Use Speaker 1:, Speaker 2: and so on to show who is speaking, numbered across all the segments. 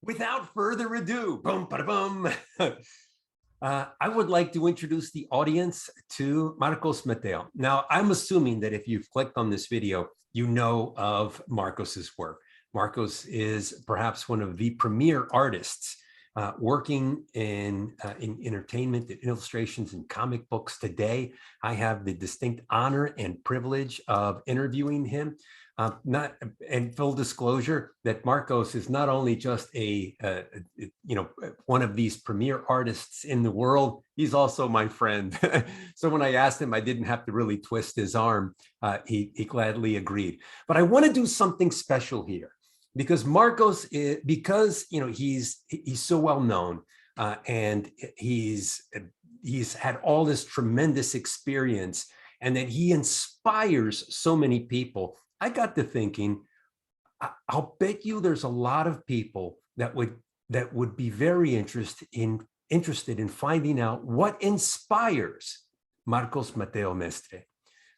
Speaker 1: Without further ado, boom, bada, boom. I would like to introduce the audience to Marcos Mateu. Now, I'm assuming that if you've clicked on this video, you know of Marcos's work. Marcos is perhaps one of the premier artists working in entertainment, in illustrations, and comic books today. I have the distinct honor and privilege of interviewing him. And full disclosure that Marcos is not only just one of these premier artists in the world, he's also my friend. So when I asked him, I didn't have to really twist his arm. He gladly agreed. But I want to do something special here because Marcos, he's so well known and he's had all this tremendous experience and that he inspires so many people. I got to thinking, I'll bet you there's a lot of people that would be very interested in finding out what inspires Marcos Mateu Mestre.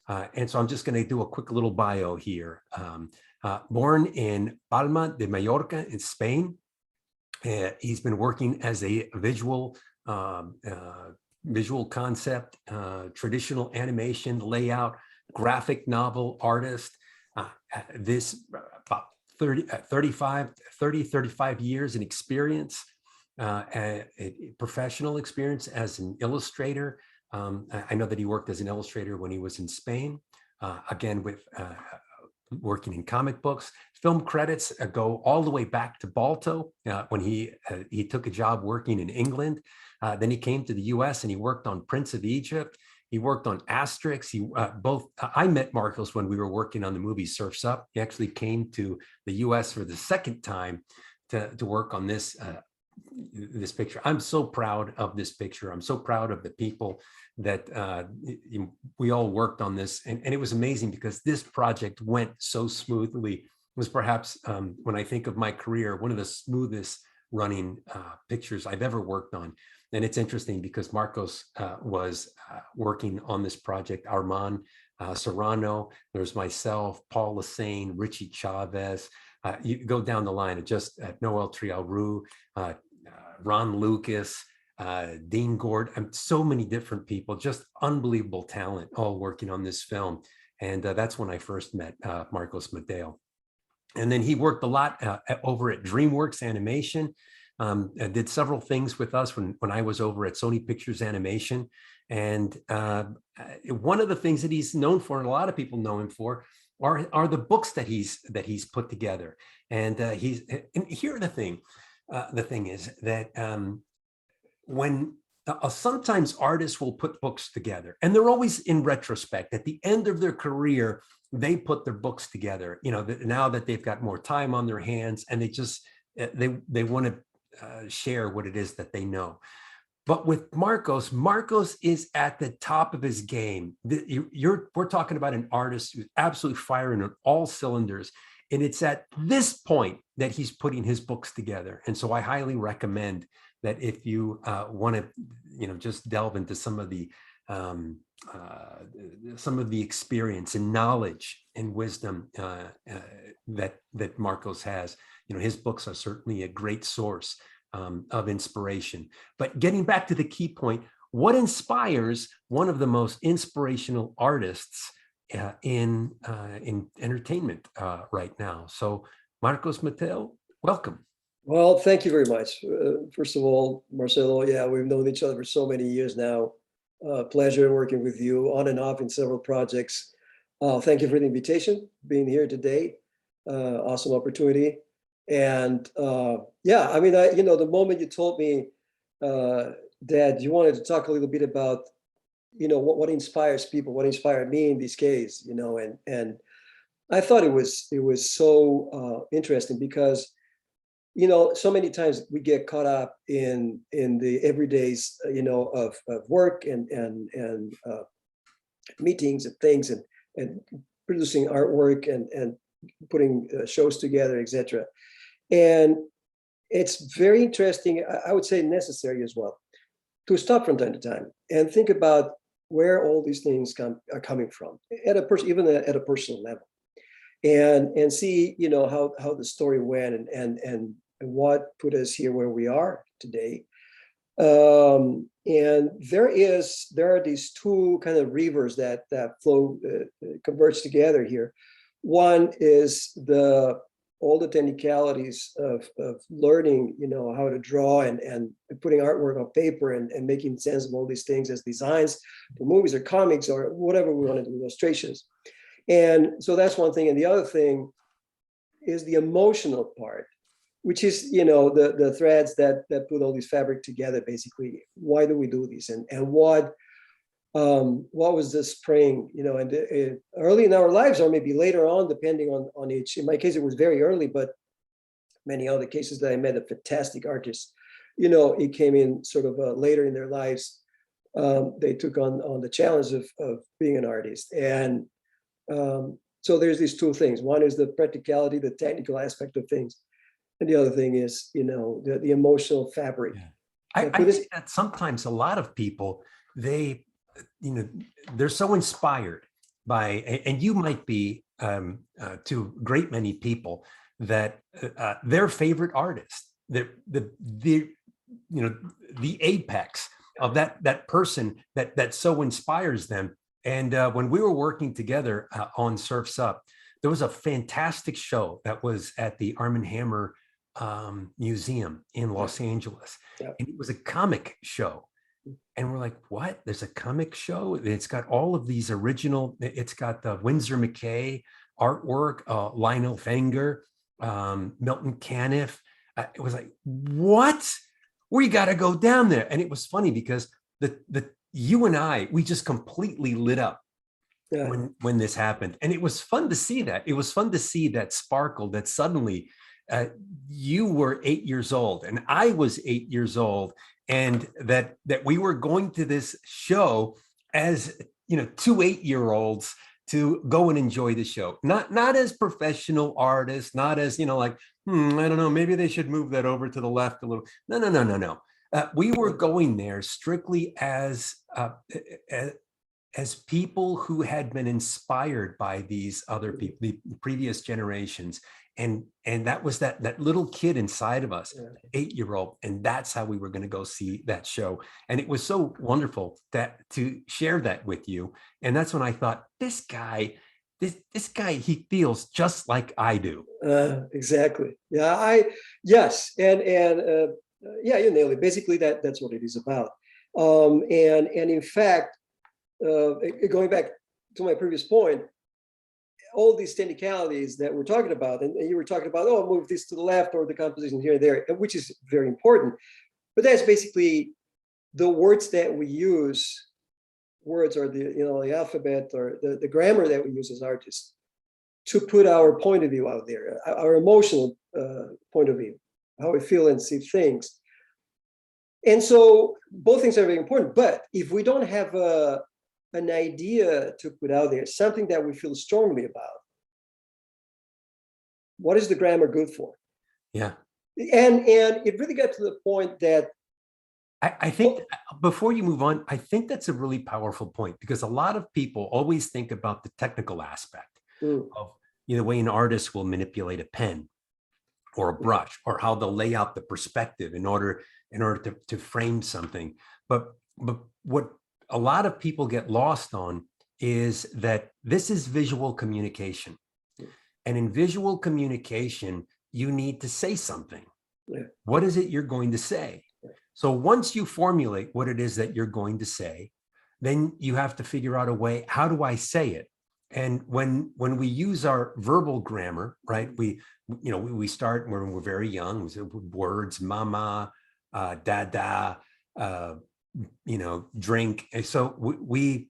Speaker 1: And so I'm just going to do a quick little bio here. Born in Palma de Mallorca in Spain, he's been working as a visual concept, traditional animation, layout, graphic novel artist. This about 35 years in experience, professional experience as an illustrator. I know that he worked as an illustrator when he was in Spain, again with working in comic books. Film credits go all the way back to Balto when he took a job working in England. Then he came to the US and he worked on Prince of Egypt. He worked on Asterix. I met Marcos when we were working on the movie Surf's Up. He actually came to the US for the second time to work on this picture. I'm so proud of this picture. I'm so proud of the people that we all worked on this. And it was amazing because this project went so smoothly. It was perhaps, when I think of my career, one of the smoothest running pictures I've ever worked on. And it's interesting because Marcos was working on this project, Armand Serrano, there's myself, Paul Lassane, Richie Chavez, you go down the line of just Noel Trial-Roux, Ron Lucas, Dean Gord, so many different people, just unbelievable talent all working on this film. And that's when I first met Marcos Mateu. And then he worked a lot over at Dreamworks Animation. Did several things with us when I was over at Sony Pictures Animation. And one of the things that he's known for, and a lot of people know him for, are the books that he's put together. And here the thing is that when sometimes artists will put books together, and they're always in retrospect, at the end of their career, they put their books together, now that they've got more time on their hands, and they want to share what it is that they know. But with Marcos is at the top of his game. We're talking about an artist who's absolutely firing on all cylinders. And it's at this point that he's putting his books together. And so I highly recommend that if you want to, just delve into some of the experience and knowledge and wisdom that Marcos has. His books are certainly a great source of inspiration. But getting back to the key point, what inspires one of the most inspirational artists in entertainment right now? So Marcos Mateu, welcome.
Speaker 2: Well, thank you very much. First of all, Marcelo, yeah, we've known each other for so many years now. Pleasure working with you on and off in several projects. Thank you for the invitation, being here today. Awesome opportunity. And yeah, I mean, the moment you told me that you wanted to talk a little bit about, what inspires people, what inspired me in this case, and I thought it was so interesting because, so many times we get caught up in the everydays, of work and meetings and things and producing artwork and putting shows together, etc. And it's very interesting, I would say necessary as well, to stop from time to time and think about where all these things are coming from at even at a personal level, and see, how the story went, and what put us here where we are today. And there are these two kind of rivers that flow, converge together here. One is all the technicalities of learning, how to draw and putting artwork on paper and making sense of all these things as designs for movies or comics or whatever we want to do, illustrations. And so that's one thing. And the other thing is the emotional part, which is, the threads that put all this fabric together, basically. Why do we do this? And what was the spring, and early in our lives, or maybe later on, depending on each. In my case, it was very early, but many other cases that I met a fantastic artist, it came in sort of later in their lives. They took on the challenge of being an artist. And so there's these two things. One is the practicality, the technical aspect of things. And the other thing is, the emotional fabric.
Speaker 1: Yeah. I think that sometimes a lot of people, they're so inspired by, and you might be to a great many people, that their favorite artist, the apex of that person that so inspires them. And when we were working together on Surf's Up, there was a fantastic show that was at the Arm & Hammer Museum in Los Angeles.
Speaker 2: Yeah.
Speaker 1: And it was a comic show. And we're like, what? There's a comic show? It's got all of these original, it's got the Winsor McKay artwork, Lionel Fenger, Milton Caniff. It was like, what? We got to go down there. And it was funny because you and I, we just completely lit up when this happened. And it was fun to see that. It was fun to see that sparkle, that suddenly you were 8 years old and I was 8 years old, and that we were going to this show as, 2 8-year-olds to go and enjoy the show, not as professional artists, not as, I don't know, maybe they should move that over to the left a little. No. We were going there strictly as people who had been inspired by these other people, the previous generations. And that was that little kid inside of us, 8-year-old. And that's how we were going to go see that show. And it was so wonderful to share that with you. And that's when I thought, this guy, he feels just like I do.
Speaker 2: Exactly. Yeah, yes. And yeah, you nailed it. Basically, that's what it is about. And in fact, going back to my previous point, all these technicalities that we're talking about, and you were talking about, move this to the left or the composition here and there, which is very important. But that's basically the words that we use, words or the alphabet or the grammar that we use as artists to put our point of view out there, our emotional point of view, how we feel and see things. And so both things are very important. But if we don't have an idea to put out there, something that we feel strongly about, what is the grammar good for?
Speaker 1: Yeah.
Speaker 2: And it really got to the point that
Speaker 1: I think before you move on, I think that's a really powerful point, because a lot of people always think about the technical aspect of the way an artist will manipulate a pen or a brush, or how they'll lay out the perspective in order to frame something. But what a lot of people get lost on is that this is visual communication. And in visual communication, you need to say something. Yeah. What is it you're going to say? Yeah. So once you formulate what it is that you're going to say, then you have to figure out a way, how do I say it? And when we use our verbal grammar, right, we start when we're very young, words, mama, dada, drink. And so we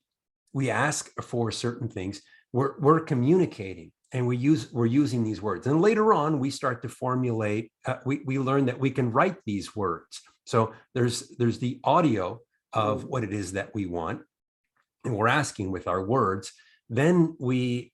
Speaker 1: ask for certain things. We're communicating, and we're using these words. And later on, we start to formulate. We learn that we can write these words. So there's the audio of what it is that we want, and we're asking with our words. Then we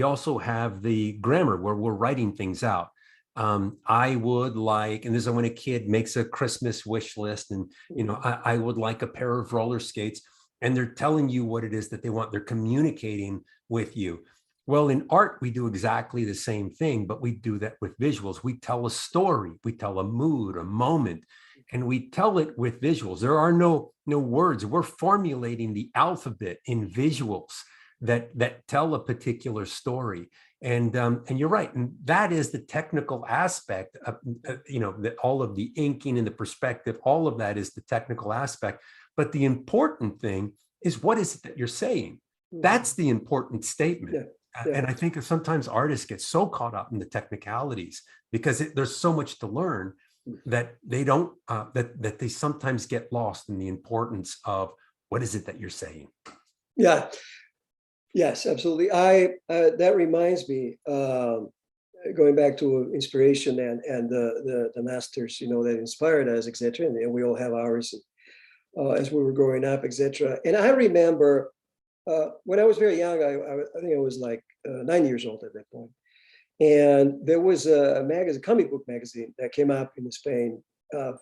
Speaker 1: also have the grammar where we're writing things out. I would like, and this is when a kid makes a Christmas wish list, and I would like a pair of roller skates. and they're telling you what it is that they want. They're communicating with you. Well, in art, we do exactly the same thing, but we do that with visuals. We tell a story, we tell a mood, a moment, and we tell it with visuals. There are no words. We're formulating the alphabet in visuals that tell a particular story. And you're right, and that is the technical aspect of, that all of the inking and the perspective, all of that is the technical aspect. But the important thing is, what is it that you're saying? That's the important statement.
Speaker 2: Yeah. Yeah.
Speaker 1: And I think sometimes artists get so caught up in the technicalities because there's so much to learn that they don't, that they sometimes get lost in the importance of what is it that you're saying.
Speaker 2: Yeah. Yes, absolutely. That reminds me, going back to inspiration and the masters, that inspired us, etc. And we all have ours as we were growing up, etc. And I remember when I was very young, I think I was like 9 years old at that point. And there was a magazine, comic book magazine that came up in Spain, a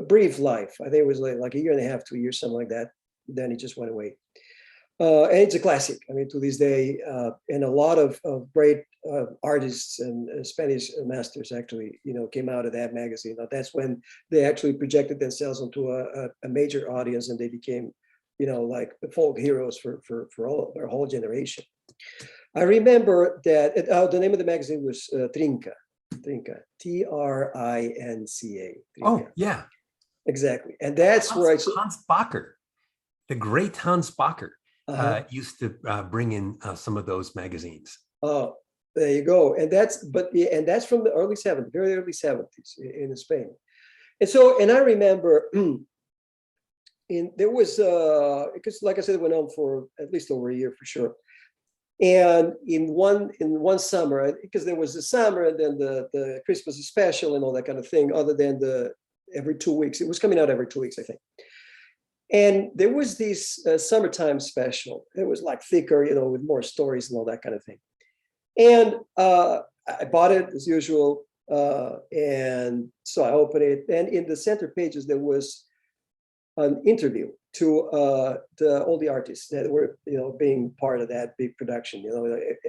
Speaker 2: brief life. I think it was like a year and a half, 2 years, something like that. Then it just went away. And it's a classic. I mean, to this day, and a lot of great artists and Spanish masters actually, came out of that magazine. That's when they actually projected themselves onto a major audience, and they became, like the folk heroes for all their whole generation. I remember that the name of the magazine was Trinca, Trinca, Trinca.
Speaker 1: Oh, yeah,
Speaker 2: exactly. And that's where
Speaker 1: Hans Bacher, the great Hans Bacher. Used to bring in some of those magazines.
Speaker 2: Oh, there you go. And that's from the early 70s, very early 70s in Spain. And so, and I remember there was because, like I said, it went on for at least over a year for sure. And in one summer, because there was the summer and then the Christmas special and all that kind of thing, other than every 2 weeks, it was coming out every 2 weeks, I think. And there was this summertime special. It was like thicker, with more stories and all that kind of thing. And I bought it as usual. And so I opened it. And in the center pages, there was an interview to all the artists that were, being part of that big production.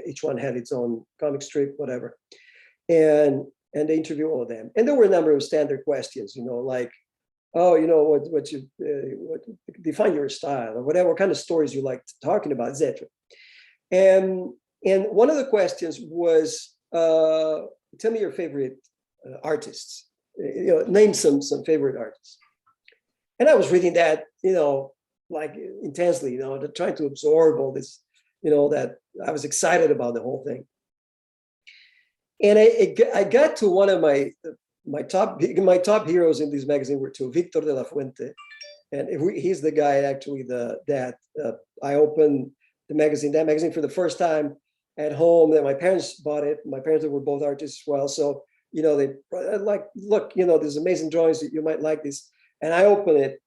Speaker 2: Each one had its own comic strip, whatever. And they interview all of them. And there were a number of standard questions, like, oh, what define your style, or whatever kind of stories you like talking about, etc. And one of the questions was, tell me your favorite artists. Name some favorite artists. And I was reading that, like intensely, trying to absorb all this, that I was excited about the whole thing. And I got to one of my top heroes in this magazine were two, Victor de la Fuente, and he's the guy actually that I opened that magazine for the first time at home. That my parents bought it. My parents were both artists as well, so they like, look, there's amazing drawings that you might like this. And I opened it,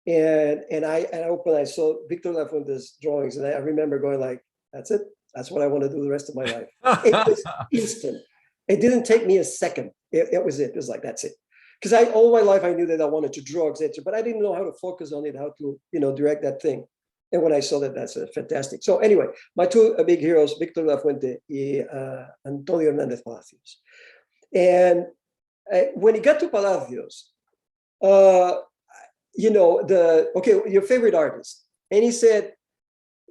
Speaker 2: and I saw Victor de la Fuente's drawings, and I remember going like, that's it. That's what I want to do the rest of my life. It was instant. It didn't take me a second. It was it. It was like, that's it. Because all my life I knew that I wanted to draw, etc. But I didn't know how to focus on it, how to direct that thing. And when I saw that, that's fantastic. So anyway, my two big heroes, Victor de la Fuente and Antonio Hernandez Palacios. And when he got to Palacios, your favorite artist, and he said,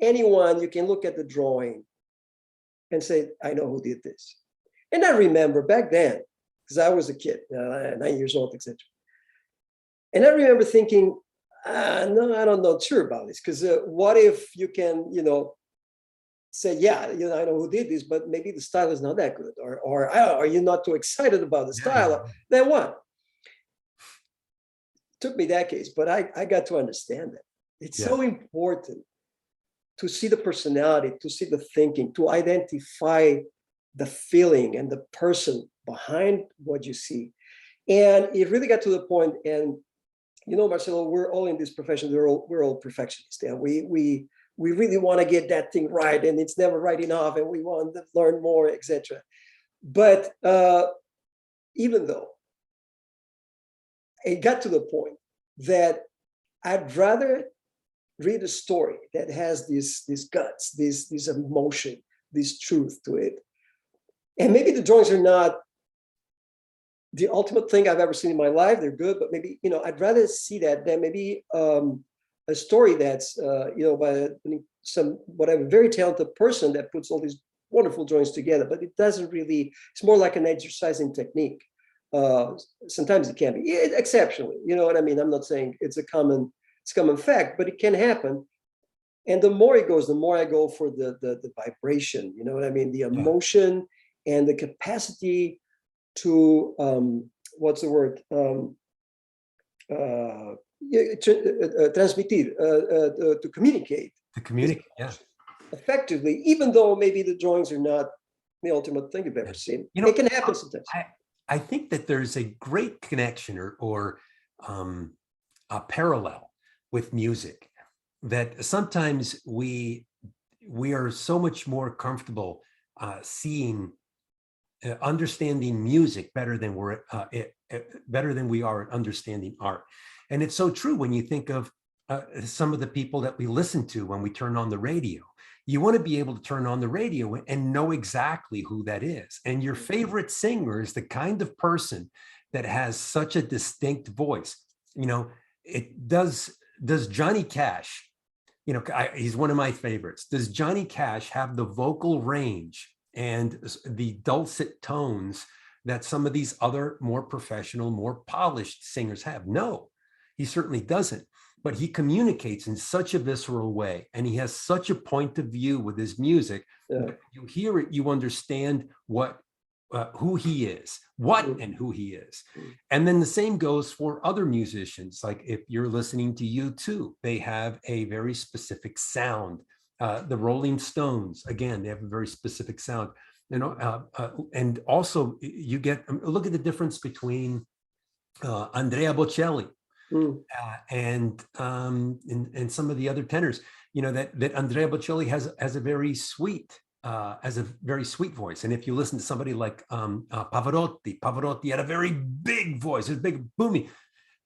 Speaker 2: anyone, you can look at the drawing and say, I know who did this. And I remember back then, because I was a kid, 9 years old, etc. And I remember thinking, no, I don't know sure about this, because what if you can, say, yeah, I know who did this, but maybe the style is not that good, or are you not too excited about the style?
Speaker 1: Yeah.
Speaker 2: Then what? It took me decades, but I got to understand that. It's so important to see the personality, to see the thinking, to identify the feeling and the person behind what you see. And it really got to the point, and Marcelo, we're all in this profession, we're all perfectionists, and we really want to get that thing right, and it's never right enough, and we want to learn more, etc. But even though it got to the point that I'd rather read a story that has these guts, this emotion, this truth to it. And maybe the drawings are not the ultimate thing I've ever seen in my life. They're good, but maybe, I'd rather see that than maybe a story that's, by some whatever very talented person that puts all these wonderful drawings together, but it doesn't really, it's more like an exercising technique. Sometimes it can be, exceptionally, you know what I mean? I'm not saying it's common fact, but it can happen. And the more it goes, the more I go for the vibration, you know what I mean? The emotion and the capacity to, what's the word? Transmitir, to communicate.
Speaker 1: To communicate,
Speaker 2: effectively, even though maybe the drawings are not the ultimate thing you've ever seen. It can happen sometimes.
Speaker 1: I think that there's a great connection or a parallel with music, that sometimes we are so much more comfortable understanding music better than we are at understanding art. And it's so true when you think of some of the people that we listen to when we turn on the radio. You want to be able to turn on the radio and know exactly who that is. And your favorite singer is the kind of person that has such a distinct voice. Does Johnny Cash, he's one of my favorites. Does Johnny Cash have the vocal range and the dulcet tones that some of these other more professional, more polished singers have? No, he certainly doesn't. But he communicates in such a visceral way, and he has such a point of view with his music. That you hear it, you understand who he is, and who he is. And then the same goes for other musicians. Like if you're listening to U2, they have a very specific sound. The Rolling Stones, again, they have a very specific sound. And also you get, look at the difference between Andrea Bocelli and some of the other tenors. That Andrea Bocelli has a very sweet voice. And if you listen to somebody like Pavarotti had a very big voice, a big booming.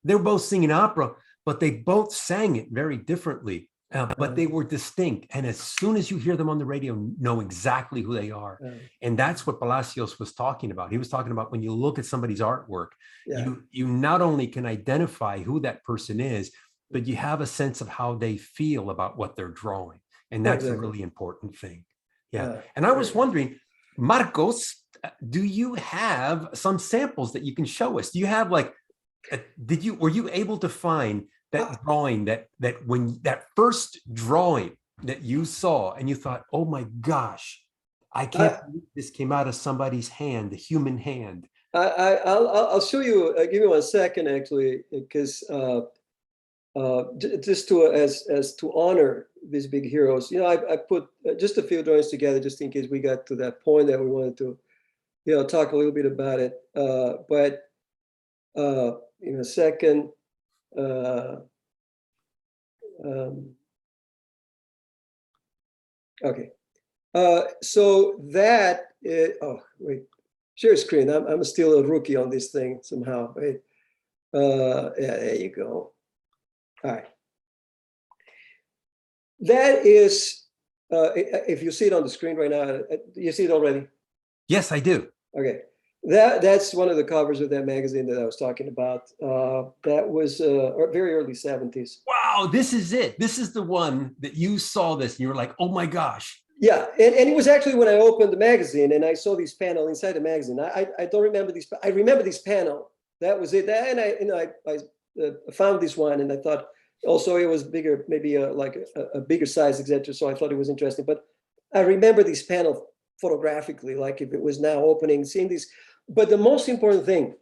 Speaker 1: They were both singing opera, but they both sang it very differently. But they were distinct. And as soon as you hear them on the radio, know exactly who they are. And that's what Palacios was talking about. He was talking about when you look at somebody's artwork, you not only can identify who that person is, but you have a sense of how they feel about what they're drawing. And that's a really important thing. And I was wondering, Marcos, do you have some samples that you can show us? Do you have were you able to find that drawing, that first drawing that you saw and you thought, oh my gosh, I can't believe this came out of somebody's hand, the human hand?
Speaker 2: I'll show you. Give me 1 second, actually, because just to honor these big heroes, I put just a few drawings together just in case we got to that point that we wanted to, talk a little bit about it. But in a second. Okay. So that share screen. I'm still a rookie on this thing somehow. Right? There you go. All right. That is, if you see it on the screen right now, you see it already?
Speaker 1: Yes, I do.
Speaker 2: Okay. That's one of the covers of that magazine that I was talking about. That was very early 70s.
Speaker 1: Wow, this is it. This is the one that you saw this and you were like, oh my gosh.
Speaker 2: Yeah, and it was actually when I opened the magazine and I saw this panel inside the magazine. I don't remember this. I remember this panel. That was it. And I found this one and I thought also it was bigger, maybe like a bigger size, etc. So I thought it was interesting. But I remember this panel photographically, like if it was now opening, seeing this. But the most important thing,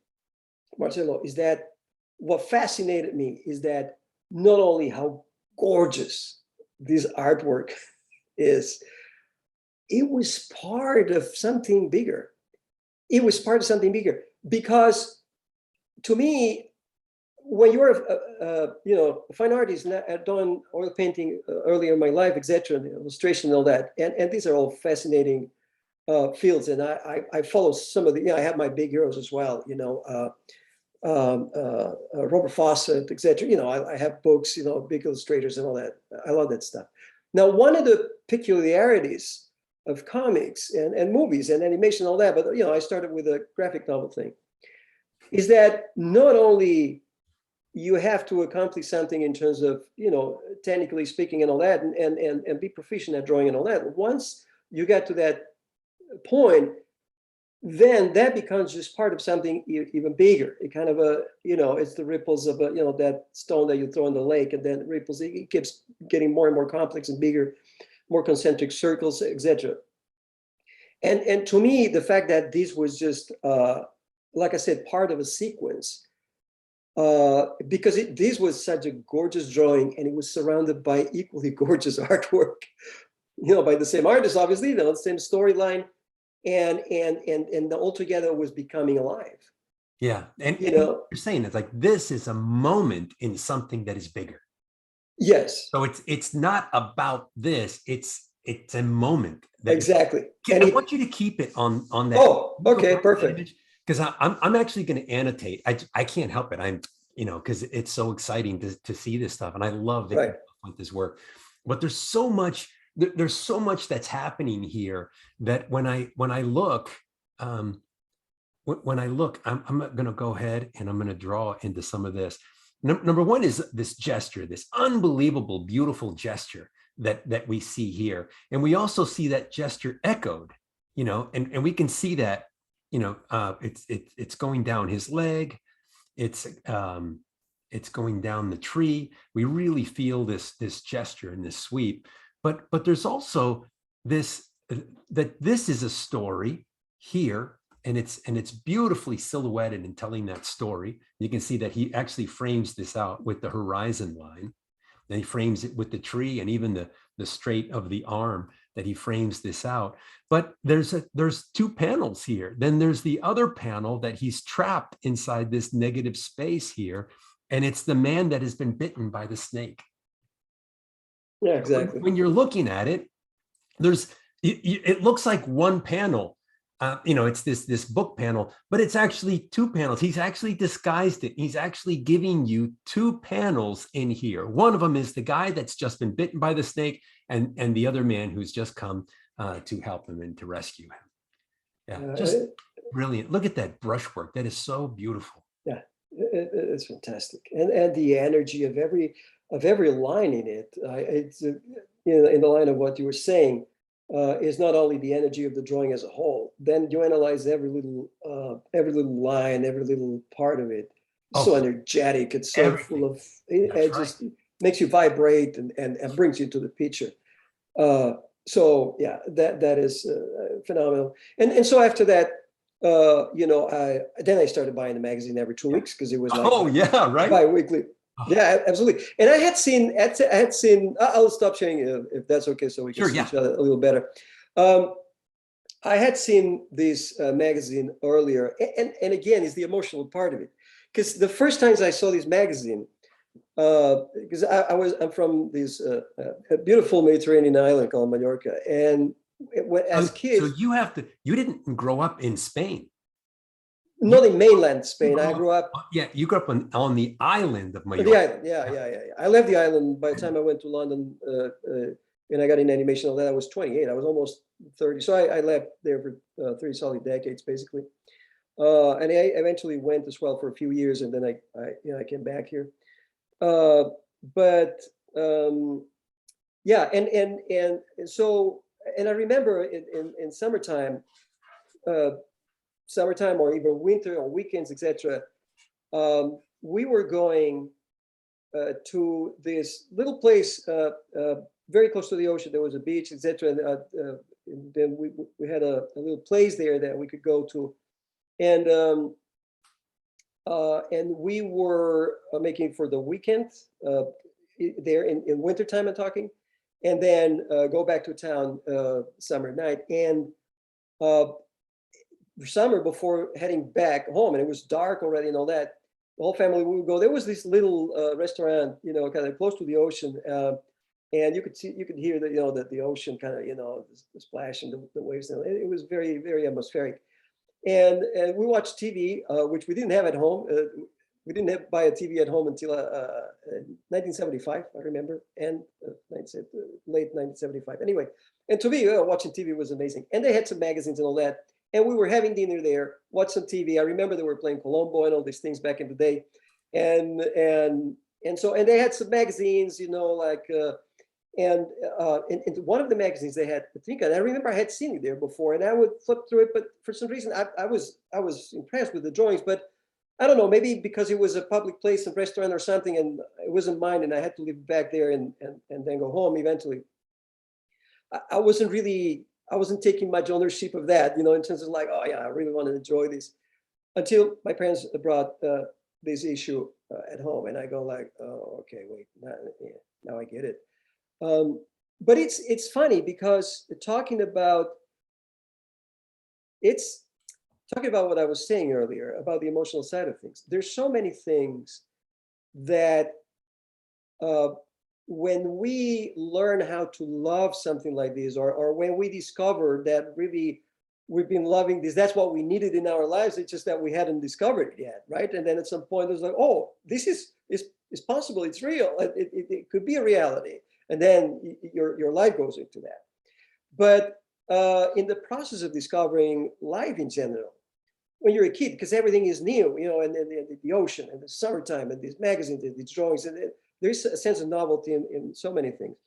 Speaker 2: Marcelo, is that what fascinated me is that not only how gorgeous this artwork is, it was part of something bigger. It was part of something bigger because to me, when you're a fine artist, I've done oil painting earlier in my life, etc., illustration and all that, and these are all fascinating fields, and I follow some of the. I have my big heroes as well, Robert Fawcett, etc. I have books, big illustrators and all that. I love that stuff. Now, one of the peculiarities of comics and movies and animation and all that, but I started with a graphic novel thing, is that not only you have to accomplish something in terms of, technically speaking and all that, and be proficient at drawing and all that. Once you get to that point, then that becomes just part of something even bigger. It kind of it's the ripples of that stone that you throw in the lake, and then it ripples. It keeps getting more and more complex and bigger, more concentric circles, etc. And to me, the fact that this was just, like I said, part of a sequence, because this was such a gorgeous drawing, and it was surrounded by equally gorgeous artwork, by the same artist, obviously, the same storyline. And altogether was becoming alive.
Speaker 1: Yeah. And you're saying it's like, this is a moment in something that is bigger.
Speaker 2: Yes.
Speaker 1: So it's not about this. It's a moment.
Speaker 2: Exactly.
Speaker 1: I want you to keep it on that.
Speaker 2: Oh, okay, perfect.
Speaker 1: Because I'm actually going to annotate. I can't help it. I'm, because it's so exciting to see this stuff. And I love it with this work. But there's so much that's happening here that when I look, I'm going to go ahead and I'm going to draw into some of this. Number one is this gesture, this unbelievable, beautiful gesture that we see here. And we also see that gesture echoed, and we can see that, it's going down his leg. It's going down the tree. We really feel this gesture and this sweep. But there's also this, that this is a story here, and it's beautifully silhouetted in telling that story. You can see that he actually frames this out with the horizon line, and he frames it with the tree, and even the straight of the arm that he frames this out. But there's two panels here. Then there's the other panel that he's trapped inside this negative space here, and it's the man that has been bitten by the snake.
Speaker 2: Yeah, exactly.
Speaker 1: When you're looking at it, it looks like one panel. It's this book panel, but it's actually two panels. He's actually disguised it. He's actually giving you two panels in here. One of them is the guy that's just been bitten by the snake, and the other man who's just come to help him and to rescue him. Yeah, just brilliant. Look at that brushwork. That is so beautiful.
Speaker 2: Yeah, it's fantastic, and the energy of every line in it. It's in the line of what you were saying, is not only the energy of the drawing as a whole. Then you analyze every little line, every little part of it. It's so energetic. It's so full of. It just makes you vibrate and brings you to the picture. So yeah, that is phenomenal. And so after that, I started buying the magazine every 2 weeks, because it was like bi-weekly. Yeah, absolutely. And I had seen. I'll stop sharing if that's okay, so we can see each other a little better. I had seen this magazine earlier, and again, is the emotional part of it, because the first times I saw this magazine, because I'm from this beautiful Mediterranean island called Mallorca, and as kids.
Speaker 1: So you didn't grow up in Spain.
Speaker 2: Not in mainland Spain. I grew up.
Speaker 1: Yeah, you grew up on the island of Mallorca.
Speaker 2: The island, yeah. I left the island by the time I went to London, and I got in animation. All that, I was 28. I was almost 30, so I left there for 3 solid decades, basically. And I eventually went as well for a few years, and then I came back here. And I remember in summertime. Summertime or even winter or weekends, etc. We were going to this little place very close to the ocean. There was a beach, etc. And then we had a little place there that we could go to, and we were making for the weekend there in wintertime. I'm talking, and then go back to town summer night and. Summer, before heading back home, and it was dark already and all that, the whole family would go. There was this little restaurant, kind of close to the ocean, and you could hear the ocean kind of, the splash and the waves. It was very, very atmospheric. and we watched TV, which we didn't have at home. We didn't buy a TV at home until 1975, I remember, and late 1975. Anyway, and to me, watching TV was amazing. And they had some magazines and all that. And we were having dinner there, watch some TV. I remember they were playing Colombo and all these things back in the day. And they had some magazines, you know, like, and one of the magazines they had, and I remember I had seen it there before, and I would flip through it, but for some reason I was impressed with the drawings, but I don't know, maybe because it was a public place, a restaurant or something, and it wasn't mine, and I had to live back there and then go home eventually. I wasn't taking much ownership of that, you know, in terms of like, oh yeah, I really want to enjoy this, until my parents brought this issue at home, and I go like, oh, okay, wait, now I get it. But it's funny because talking about what I was saying earlier about the emotional side of things. There's so many things that when we learn how to love something like this, or when we discover that really we've been loving this, that's what we needed in our lives. It's just that we hadn't discovered it yet, right? And then at some point, it's like, oh, this is possible. It's real. It could be a reality. And then your life goes into that. But in the process of discovering life in general, when you're a kid, because everything is new, you know, and the ocean and the summertime and these magazines and these drawings, and there's a sense of novelty in so many things.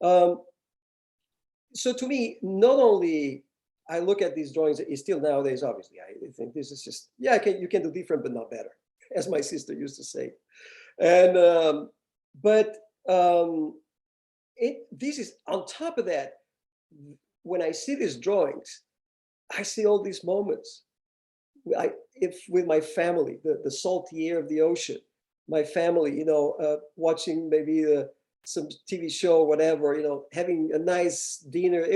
Speaker 2: So to me, not only I look at these drawings, it's still nowadays, obviously, I think this is just, yeah, you can do different, but not better, as my sister used to say. And, this is on top of that. When I see these drawings, I see all these moments. If with my family, the salty air of the ocean, my family, you know, watching maybe some TV show or whatever, you know, having a nice dinner.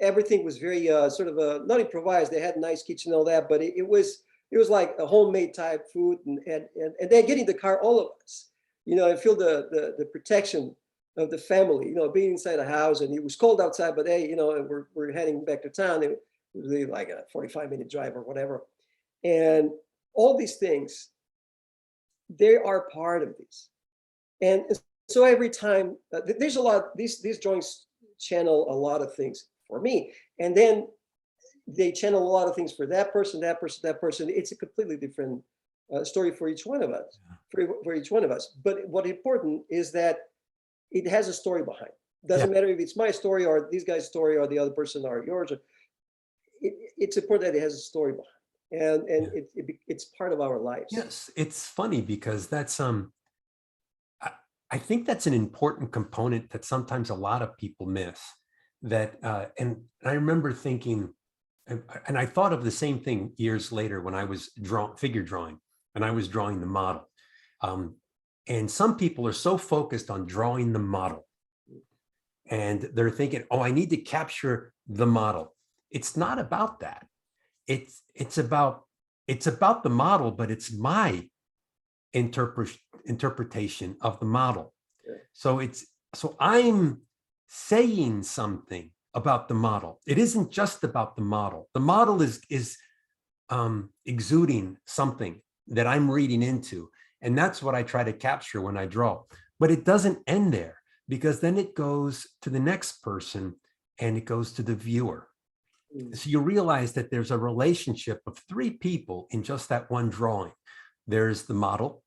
Speaker 2: Everything was very sort of not improvised. They had a nice kitchen and all that, but it was like a homemade type food, and then getting the car, all of us, you know, I feel the protection of the family, you know, being inside the house, and it was cold outside, but hey, you know, and we're heading back to town. It was really like a 45-minute drive or whatever. And all these things, they are part of this. And so every time, there's a lot, these drawings channel a lot of things for me. And then they channel a lot of things for that person, that person, that person. It's a completely different story for each one of us, for each one of us. But what's important is that it has a story behind. Doesn't matter if it's my story or this guy's story or the other person or yours. It's important that it has a story behind, and it's part of our lives.
Speaker 1: Yes, it's funny because that's I think that's an important component that sometimes a lot of people miss. That and I remember thinking, and I thought of the same thing years later when I was figure drawing, and I was drawing the model. And some people are so focused on drawing the model, and they're thinking, oh, I need to capture the model. It's not about that. It's about the model, but it's my interpretation of the model. Yeah. So I'm saying something about the model. It isn't just about the model. The model is exuding something that I'm reading into. And that's what I try to capture when I draw. But it doesn't end there, because then it goes to the next person and it goes to the viewer. So you realize that there's a relationship of three people in just that one drawing. There's the model,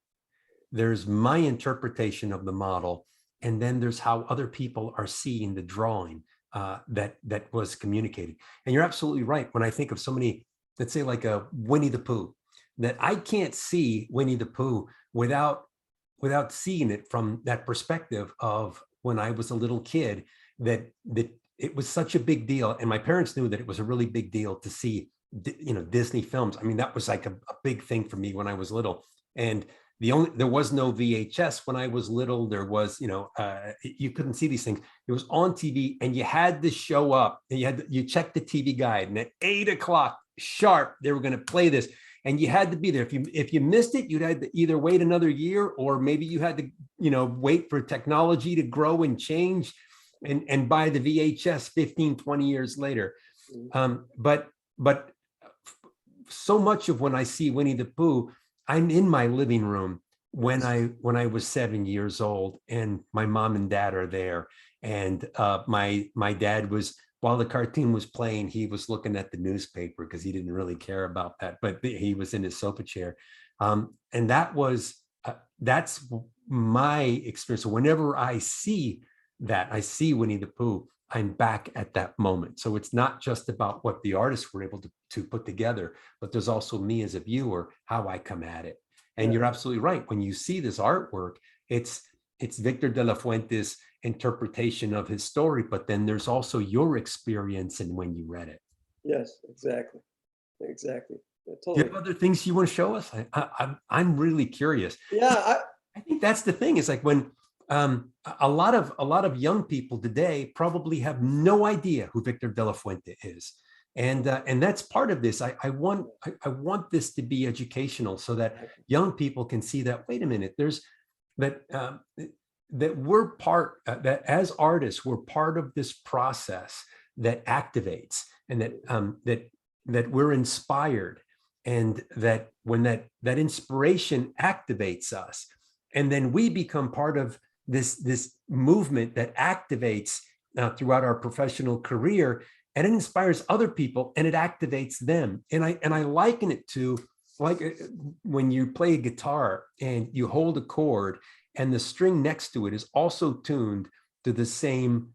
Speaker 1: there's my interpretation of the model, and then there's how other people are seeing the drawing that was communicated. And you're absolutely right. When I think of so many, let's say like a Winnie the Pooh, that I can't see Winnie the Pooh without seeing it from that perspective of when I was a little kid, that it was such a big deal. And my parents knew that it was a really big deal to see, you know, Disney films. I mean, that was like a big thing for me when I was little. And there was no VHS when I was little. There was, you know, you couldn't see these things. It was on TV, and you had to show up, and you checked the TV guide, and at 8 o'clock sharp, they were going to play this. And you had to be there. If you missed it, you'd had to either wait another year, or maybe you had to, you know, wait for technology to grow and change and buy the VHS 15, 20 years later. But so much of when I see Winnie the Pooh, I'm in my living room when I was 7 years old, and my mom and dad are there, and my dad was, while the cartoon was playing, he was looking at the newspaper because he didn't really care about that, but he was in his sofa chair, and that's my experience. So whenever I see that, I see Winnie the Pooh, I'm back at that moment. So it's not just about what the artists were able to put together, but there's also me as a viewer, how I come at it. And you're absolutely right. When you see this artwork, it's Victor de la Fuente's interpretation of his story, but then there's also your experience and when you read it.
Speaker 2: Yes, exactly. Exactly.
Speaker 1: Do you have other things you want to show us? I'm really curious.
Speaker 2: Yeah,
Speaker 1: I think that's the thing. Is like when a lot of young people today probably have no idea who Victor de la Fuente is, and that's part of this. I want this to be educational so that young people can see that, wait a minute, there's that we're part, that as artists we're part of this process that activates, and that we're inspired, and that when that inspiration activates us, and then we become part of this movement that activates throughout our professional career, and it inspires other people and it activates them. And I liken it to like when you play a guitar and you hold a chord and the string next to it is also tuned to the same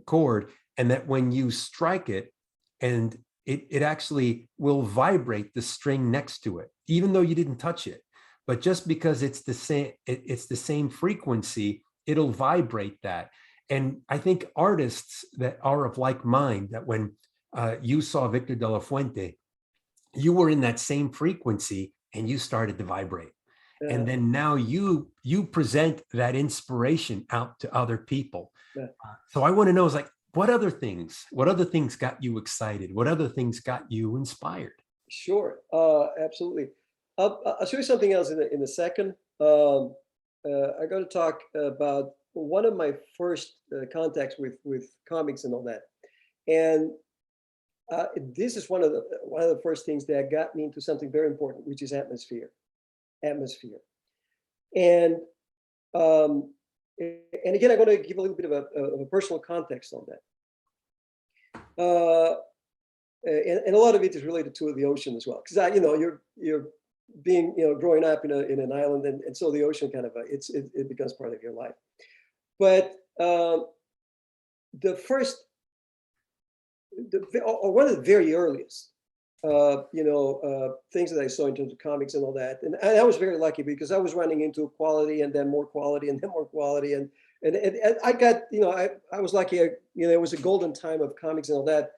Speaker 1: chord, and that when you strike it, and it actually will vibrate the string next to it, even though you didn't touch it. But just because it's the same frequency, it'll vibrate that. And I think artists that are of like mind, that when you saw Victor de la Fuente, you were in that same frequency and you started to vibrate. And then now you present that inspiration out to other people. So I want to know, is like, what other things got you excited? What other things got you inspired?
Speaker 2: Sure, absolutely. I'll show you something else in a second. I got to talk about one of my first contacts with comics and all that, and this is one of the first things that got me into something very important, which is atmosphere, and again, I'm going to give a little bit of a personal context on that. And a lot of it is related to the ocean as well, because you're being growing up in an island, and so the ocean kind of it becomes part of your life. But the first, or one of the very earliest things that I saw in terms of comics and all that, and I was very lucky because I was running into quality and then more quality and then more quality, and I got I was lucky. It was a golden time of comics and all that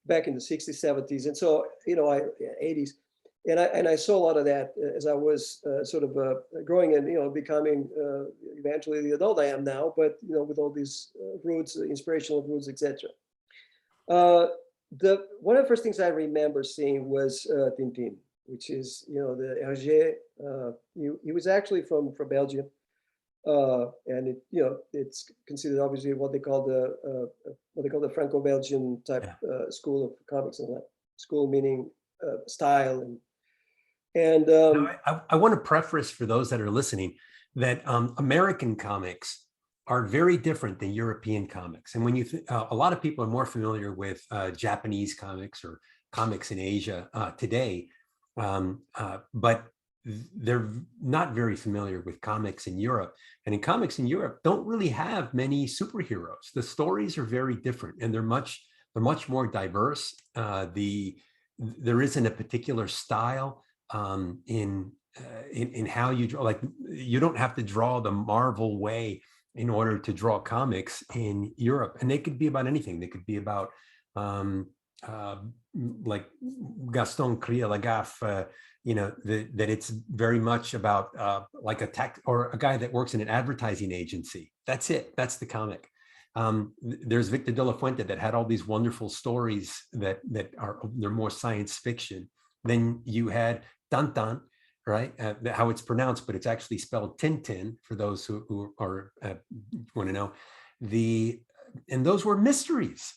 Speaker 2: back in the 60s, 70s, and so 80s, and I saw a lot of that as I was sort of growing and becoming eventually the adult I am now, but with all these roots, inspirational roots, etc. One of the first things I remember seeing was Tintin, which is the Hergé. He was actually from Belgium, and it's considered obviously what they call the Franco-Belgian type school of comics and that. School meaning style and
Speaker 1: I want to preface for those that are listening that American comics are very different than European comics. And when you a lot of people are more familiar with Japanese comics or comics in Asia today, but they're not very familiar with comics in Europe. And in comics in Europe don't really have many superheroes. The stories are very different, and they're much more diverse. There isn't a particular style in how you draw. Like, you don't have to draw the Marvel way in order to draw comics in Europe, and they could be about anything. They could be about like Gaston Crier-Lagaffe, that it's very much about like a tech or a guy that works in an advertising agency. That's it. That's the comic. There's Victor de la Fuente that had all these wonderful stories that they're more science fiction. Then you had Tantan, right? How it's pronounced, but it's actually spelled Tintin for those who are want to know. And those were mysteries.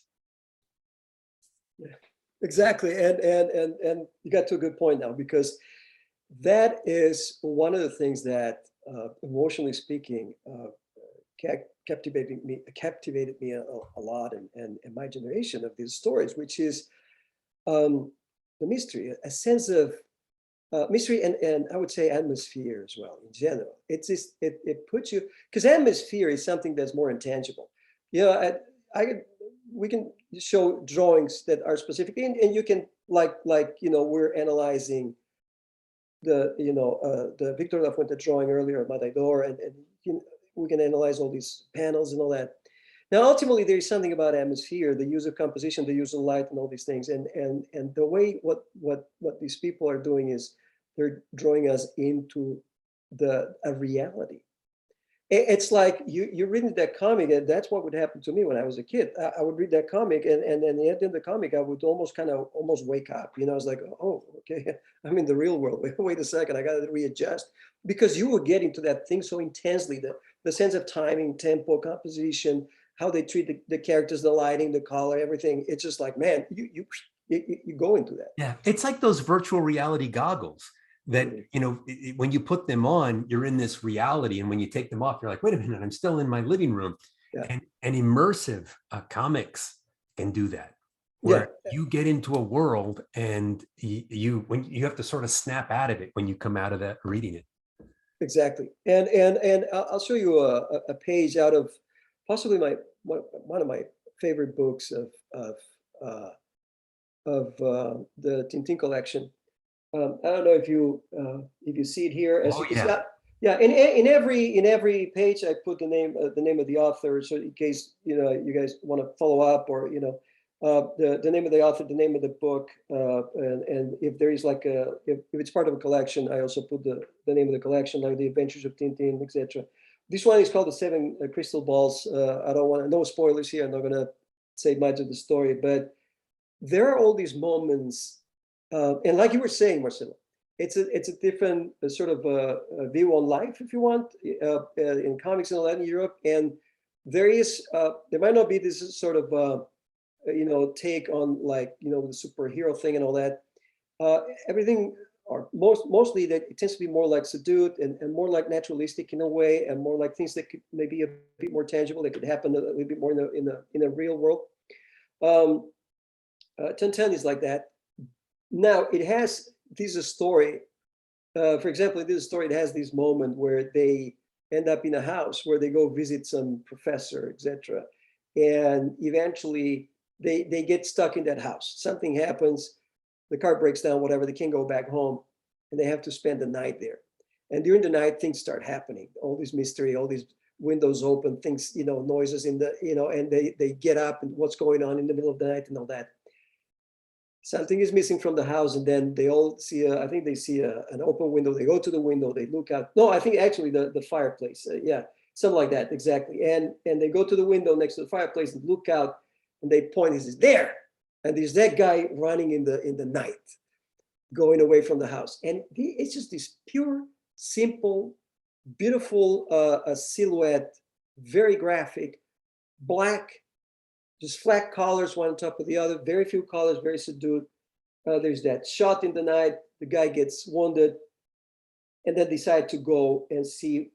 Speaker 2: Exactly. And you got to a good point now, because that is one of the things that, emotionally speaking, captivated me a lot, and my generation of these stories, which is, um, the mystery, a sense of, mystery, and I would say atmosphere as well in general. It's just, it puts you, because atmosphere is something that's more intangible. You know, we can show drawings that are specific, and you can, like, we're analyzing the Victor La Fuente drawing earlier, Matador, and we can analyze all these panels and all that. Now, ultimately, there is something about atmosphere, the use of composition, the use of light, and all these things, and the way what these people are doing is they're drawing us into a reality. It's like you're reading that comic, and that's what would happen to me when I was a kid. I would read that comic, and then at the end of the comic, I would almost wake up. I was like, oh, okay, I'm in the real world. Wait a second, I got to readjust, because you were getting to that thing so intensely. The sense of timing, tempo, composition, how they treat the characters, the lighting, the color, everything. It's just like, man, you go into that.
Speaker 1: Yeah, it's like those virtual reality goggles that, when you put them on, you're in this reality. And when you take them off, you're like, wait a minute, I'm still in my living room.
Speaker 2: Yeah.
Speaker 1: And immersive comics can do that,
Speaker 2: Yeah.
Speaker 1: where you get into a world and when you have to sort of snap out of it when you come out of that reading it.
Speaker 2: Exactly. And I'll show you a page out of possibly one of my favorite books of the Tintin collection. I don't know if you see it here. As
Speaker 1: Oh,
Speaker 2: you can see,
Speaker 1: yeah.
Speaker 2: yeah. In every page, I put the name of the author, so in case you guys want to follow up, or the name of the author, the name of the book, and if there is like if it's part of a collection, I also put the name of the collection, like The Adventures of Tintin, etc. This one is called The Seven Crystal Balls. I don't want no spoilers here. I'm not going to say much of the story, but there are all these moments, and like you were saying, Marcelo, it's a different sort of view on life, if you want, in comics and all that in Europe, and there might not be this sort of take on, like, the superhero thing and all that. Everything, or mostly, that it tends to be more like subdued, and more like naturalistic in a way, and more like things that could maybe a bit more tangible, that could happen a little bit more in the real world. Tintin is like that. Now, it has this story. For example, this story, it has this moment where they end up in a house where they go visit some professor, etc. And eventually they get stuck in that house. Something happens, the car breaks down, whatever, they can't go back home, and they have to spend the night there. And during the night, things start happening. All this mystery, all these windows open, things, noises in the, and they get up, and what's going on in the middle of the night and all that. Something is missing from the house, and then they all see, I think they see an open window. They go to the window, they look out. No, I think actually the fireplace. Yeah, something like that, exactly. And they go to the window next to the fireplace and look out, and they point, he says, there. And there's that guy running in the night, going away from the house. And it's just this pure, simple, beautiful silhouette, very graphic, black, just flat colors, one on top of the other, very few colors, very subdued. There's that shot in the night, the guy gets wounded, and then decide to go and see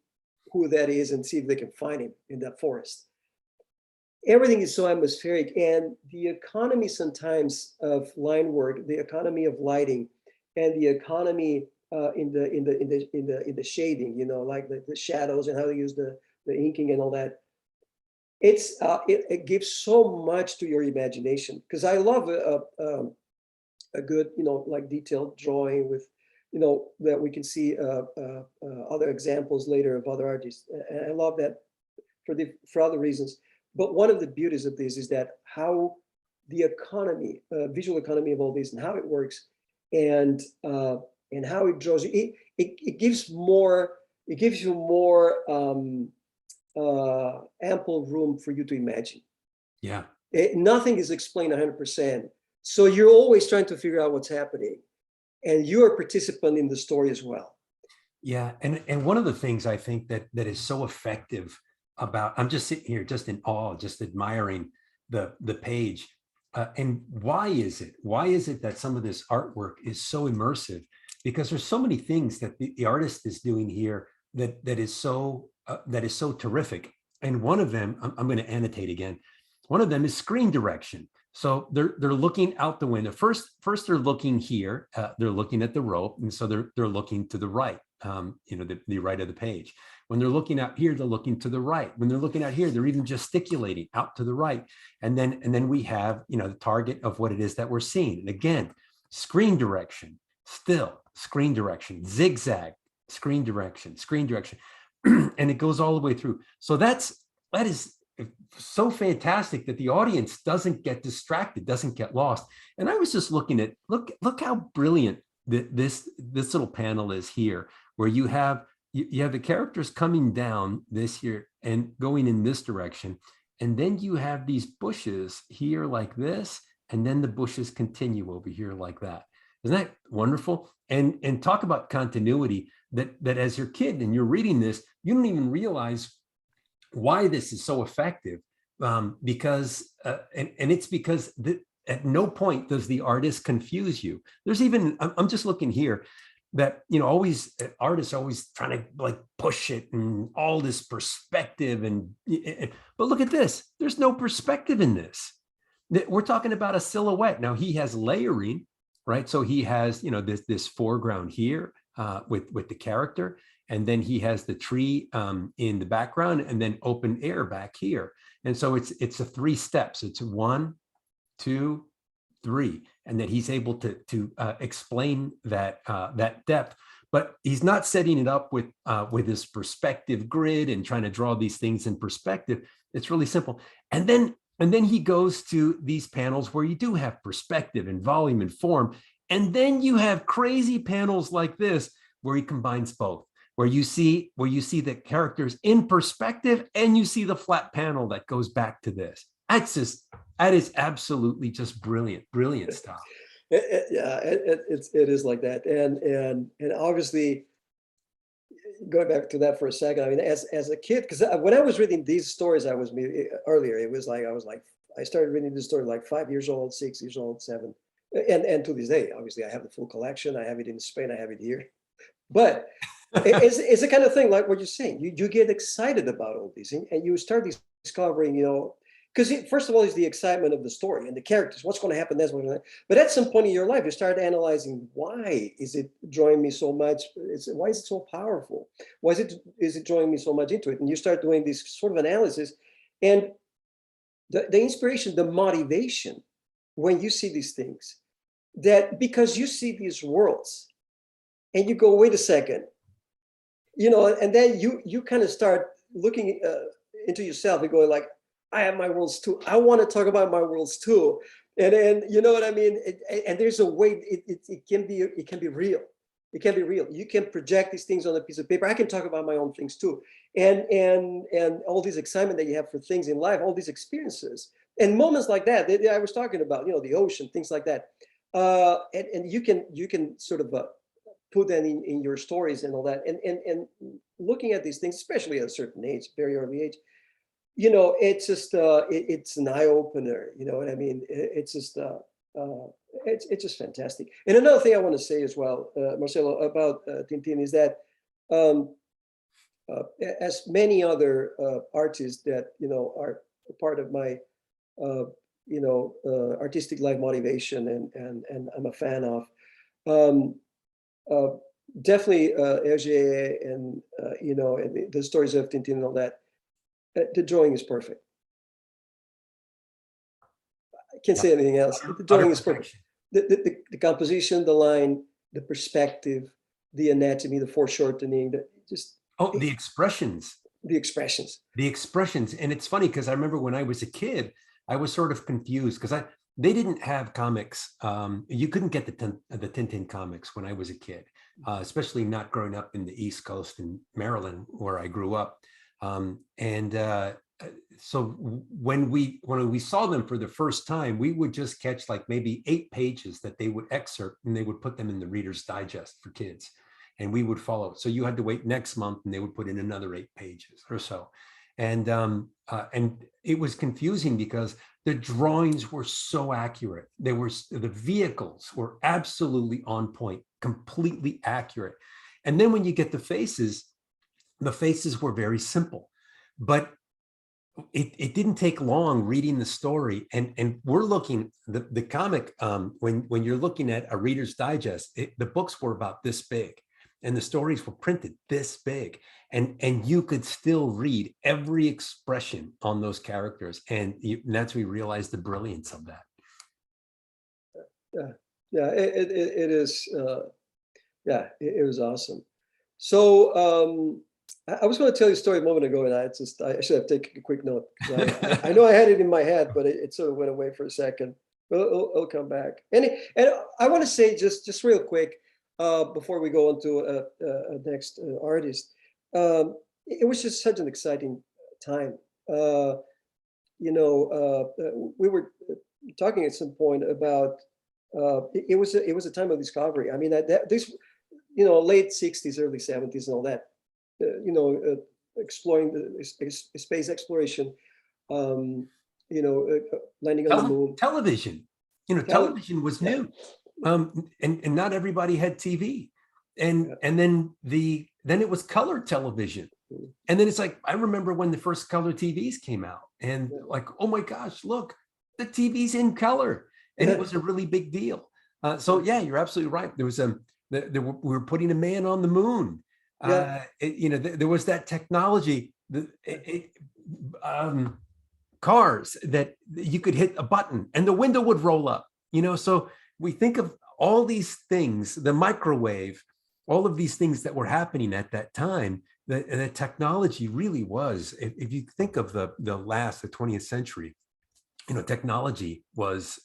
Speaker 2: who that is, and see if they can find him in that forest. Everything is so atmospheric, and the economy sometimes of line work, the economy of lighting, and the economy in the shading, like the shadows, and how they use the inking and all that. It gives so much to your imagination, because I love a good, like, detailed drawing with, that we can see other examples later of other artists. And I love that for other reasons. But one of the beauties of this is that how the economy, visual economy of all this, and how it works, and how it draws you. It gives you more ample room for you to imagine.
Speaker 1: Yeah.
Speaker 2: Nothing is explained 100%. So you're always trying to figure out what's happening, and you're a participant in the story as well.
Speaker 1: Yeah. And one of the things I think that is so effective about, I'm just sitting here just in awe, just admiring the page. And why is it? Why is it that some of this artwork is so immersive? Because there's so many things that the artist is doing here that is so terrific. And one of them, I'm going to annotate again. One of them is screen direction. So they're looking out the window. First they're looking here. They're looking at the rope, and so they're looking to the right. The right of the page. When they're looking out here, they're looking to the right. When they're looking out here, they're even gesticulating out to the right. And then we have, the target of what it is that we're seeing. And again, screen direction, still screen direction, zigzag, screen direction. And it goes all the way through. So that is so fantastic that the audience doesn't get distracted, doesn't get lost. And I was just looking at, look how brilliant this little panel is here, where you have the characters coming down this here and going in this direction. And then you have these bushes here like this, and then the bushes continue over here like that. Isn't that wonderful? And talk about continuity, that as your kid and you're reading this, you don't even realize why this is so effective, because it's because at no point does the artist confuse you. There's even, I'm just looking here, that always artists are always trying to like push it and all this perspective, but look at this, there's no perspective in this. We're talking about a silhouette. Now he has layering, right? So he has this foreground here with the character, and then he has the tree in the background, and then open air back here. And so it's a 3 steps. It's 1, 2, 3, and that he's able to explain that depth, but he's not setting it up with this perspective grid and trying to draw these things in perspective. It's really simple. And then he goes to these panels where you do have perspective and volume and form, and then you have crazy panels like this where he combines both, where you see the characters in perspective, and you see the flat panel that goes back to this. That is absolutely just brilliant stuff.
Speaker 2: It is like that, and obviously, going back to that for a second, I mean, as a kid, because when I was reading these stories, earlier, it was like I started reading this story like 5 years old, 6 years old, 7, and to this day, obviously, I have the full collection. I have it in Spain. I have it here, but it's the kind of thing like what you're saying. You get excited about all these, and you start discovering, because first of all, is the excitement of the story and the characters. What's going to happen? That's what's going to happen. But at some point in your life, you start analyzing, why is it drawing me so much? Why is it so powerful? Why is it drawing me so much into it? And you start doing this sort of analysis, and the inspiration, the motivation, when you see these things, that because you see these worlds, and you go, wait a second, and then you kind of start looking into yourself and going like, I have my worlds too. I want to talk about my worlds too. And you know what I mean? And there's a way it can be real. It can be real. You can project these things on a piece of paper. I can talk about my own things too. And all this excitement that you have for things in life, all these experiences and moments like that I was talking about, the ocean, things like that. And you can sort of put that in your stories and all that. And looking at these things, especially at a certain age, very early age, it's just it's an eye opener. You know what I mean? It's just it's just fantastic. And another thing I want to say as well, Marcelo, about Tintin is that as many other artists that are part of my artistic life motivation and I'm a fan of, definitely Hergé and and the stories of Tintin and all that. The drawing is perfect. I can't say anything else. The drawing is perfect. The composition, the line, the perspective, the anatomy, the foreshortening,
Speaker 1: the expressions.
Speaker 2: The expressions.
Speaker 1: And it's funny because I remember when I was a kid, I was sort of confused because they didn't have comics. You couldn't get the Tintin comics when I was a kid, especially not growing up in the East Coast in Maryland, where I grew up. So when we saw them for the first time, we would just catch like maybe 8 pages that they would excerpt, and they would put them in the Reader's Digest for kids, and we would follow. So you had to wait next month, and they would put in another 8 pages or so. and it was confusing because the drawings were so accurate. The vehicles were absolutely on point, completely accurate. And then when you get the faces were very simple, but it didn't take long reading the story. And we're looking, the comic, when you're looking at a Reader's Digest, the books were about this big and the stories were printed this big. And you could still read every expression on those characters. And that's when we realized the brilliance of that.
Speaker 2: Yeah, yeah, it is. Yeah, it was awesome. So I was going to tell you a story a moment ago, and I should have taken a quick note. I know I had it in my head, but it sort of went away for a second. But it'll come back. And I want to say just real quick before we go on to a next artist. It was just such an exciting time. We were talking at some point about it was a time of discovery. I mean, this late 60s, early 70s, and all that. Exploring the space exploration. Landing on the moon.
Speaker 1: Television, television was new, and not everybody had TV, and then it was color television. And then it's like, I remember when the first color TVs came out, and like, oh my gosh, look, the TV's in color. And it was a really big deal. So yeah, you're absolutely right. There was we were putting a man on the moon. There was that technology, cars that you could hit a button and the window would roll up, so we think of all these things, the microwave, all of these things that were happening at that time. The technology really was, if you think of the 20th century, technology was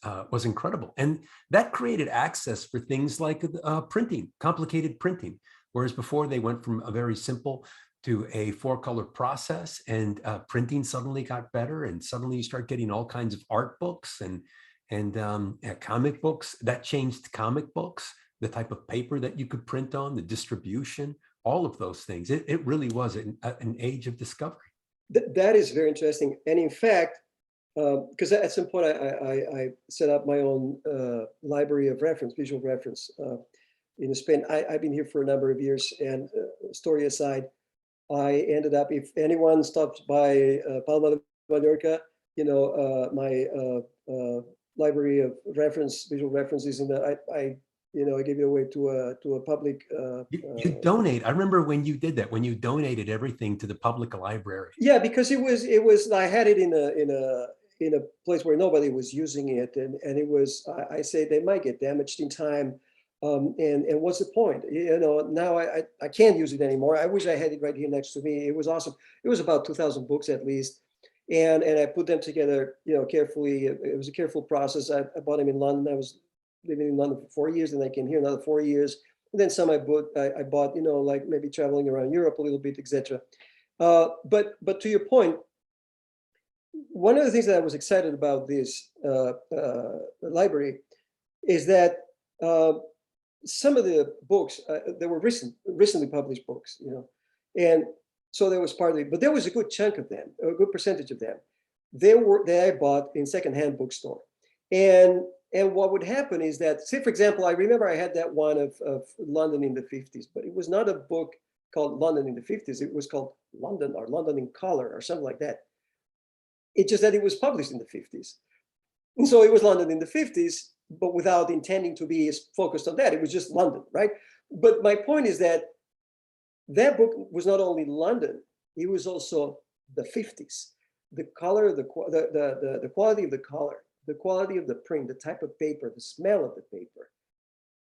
Speaker 1: incredible, and that created access for things like printing, complicated printing. Whereas before they went from a very simple to a 4-color process, and printing suddenly got better, and suddenly you start getting all kinds of art books and comic books. That changed comic books, the type of paper that you could print on, the distribution, all of those things. It really was an age of discovery.
Speaker 2: That is very interesting, and in fact, because at some point I set up my own library of reference, visual reference in Spain. I've been here for a number of years, and story aside, I ended up, if anyone stops by Palma de Mallorca, my library of reference, visual references, and I gave it away to a public.
Speaker 1: You donate. I remember when you did that, when you donated everything to the public library.
Speaker 2: Yeah, because it was I had it in a place where nobody was using it, and it was, I say, they might get damaged in time, and what's the point? Now I can't use it anymore. I wish I had it right here next to me. It was awesome. It was about 2,000 books at least, and I put them together, carefully. It was a careful process. I bought them in London. I was living in London for 4 years, and I came here another 4 years, and then some I bought, like maybe traveling around Europe a little bit, etc. But to your point, one of the things that I was excited about this library is that some of the books, there were recently published books, and so there was partly, but there was a good chunk of them, a good percentage of them, that I bought in secondhand bookstore. And what would happen is that, say, for example, I remember I had that one of London in the 50s, but it was not a book called London in the 50s. It was called London, or London in Color, or something like that. It's just that it was published in the 50s. And so it was London in the 50s, but without intending to be focused on that. It was just London, right? But my point is that book was not only London, it was also the 50s. The color, the quality of the color, the quality of the print, the type of paper, the smell of the paper,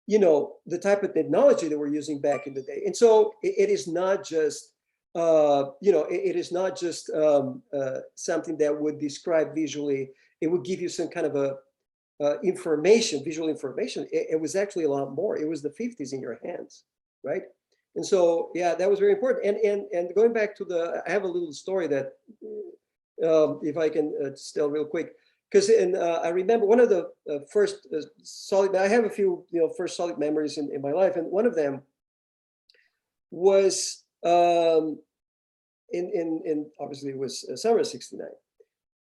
Speaker 2: the type of technology that we're using back in the day. And so it is not just, it is not just something that would describe visually. It would give you some kind of information, visual information. It was actually a lot more. It was the 50s in your hands, right? And so, yeah, that was very important. And going back to I have a little story that, if I can tell real quick, because I remember one of the first solid. I have a few, first solid memories in my life, and one of them was in obviously it was summer of '69.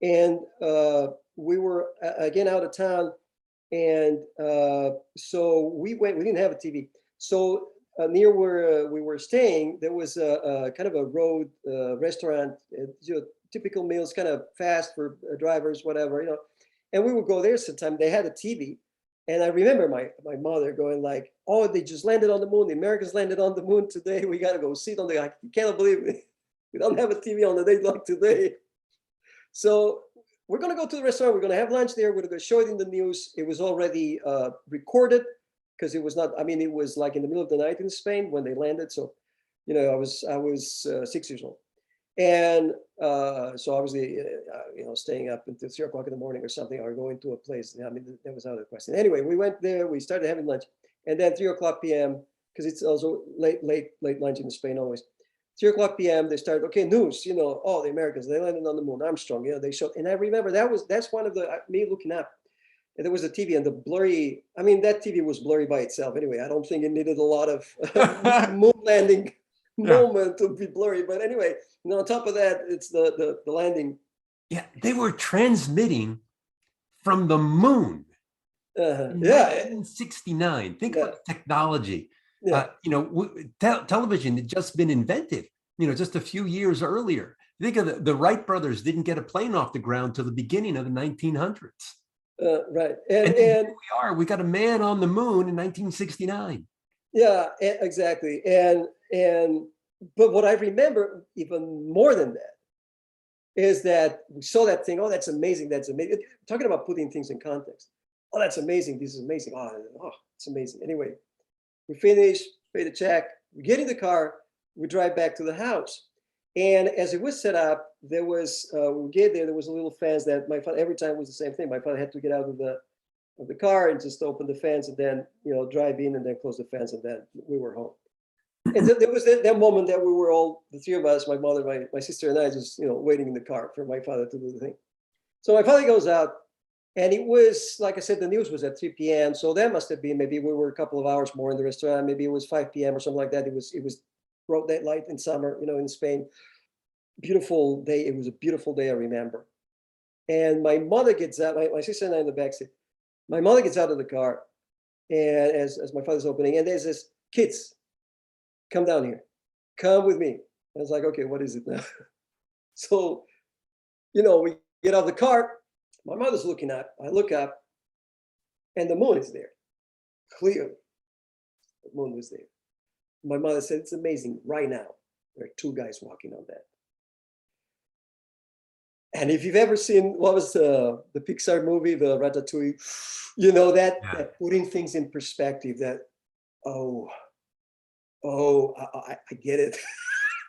Speaker 2: And we were again out of town. And so we didn't have a TV. So near where we were staying, there was a kind of a road restaurant, typical meals, kind of fast for drivers, whatever, and we would go there sometime. They had a TV. And I remember my mother going like, "Oh, they just landed on the moon. The Americans landed on the moon today. We got to go see it on the, I can't believe it. We don't have a TV on the day like today." So we're going to go to the restaurant. We're going to have lunch there. We're going to show it in the news. It was already recorded because it was not, I mean, it was like in the middle of the night in Spain when they landed. So, I was 6 years old. And so obviously, staying up until 3 o'clock in the morning or something, or going to a place. I mean, that was out of the question. Anyway, we went there, we started having lunch. And then 3 o'clock p.m., because it's also late lunch in Spain always. 3 o'clock p.m., they started, okay, news, oh, the Americans, they landed on the moon, Armstrong, they showed. And I remember that's one of me looking up. And there was a TV and the blurry, I mean, that TV was blurry by itself anyway. I don't think it needed a lot of moon landing moment to be blurry. But anyway, on top of that, it's the landing.
Speaker 1: Yeah, they were transmitting from the moon in 1969. Think about the technology.
Speaker 2: Yeah.
Speaker 1: Television had just been invented, just a few years earlier. Think of the Wright brothers didn't get a plane off the ground till the beginning of the 1900s.
Speaker 2: Right.
Speaker 1: And here we got a man on the moon in 1969.
Speaker 2: Yeah, exactly. But what I remember even more than that is that we saw that thing. Oh, that's amazing. That's amazing. Talking about putting things in context. Oh, that's amazing. This is amazing. Oh, it's amazing. Anyway, we finish, pay the check, we get in the car, we drive back to the house. And as it was set up, there was, we get there was a little fence that my father, every time was the same thing. My father had to get out of the car and just open the fence and then, drive in and then close the fence and then we were home. And there was that moment that we were all, the three of us, my mother, my sister and I, just, waiting in the car for my father to do the thing. So my father goes out. And it was, like I said, the news was at 3 p.m. So that must have been, maybe we were a couple of hours more in the restaurant. Maybe it was 5 p.m. or something like that. It was broad daylight in summer, in Spain. Beautiful day. It was a beautiful day, I remember. And my mother gets out, my sister and I in the backseat. My mother gets out of the car, and as my father's opening, and there's this, "Kids, come down here. Come with me." I was like, okay, what is it now? So, we get out of the car. My mother's looking up. I look up, and the moon is there. Clearly, the moon was there. My mother said, "It's amazing. Right now, there are two guys walking on that." And if you've ever seen, what was the Pixar movie, the Ratatouille, that putting things in perspective, that, I get it.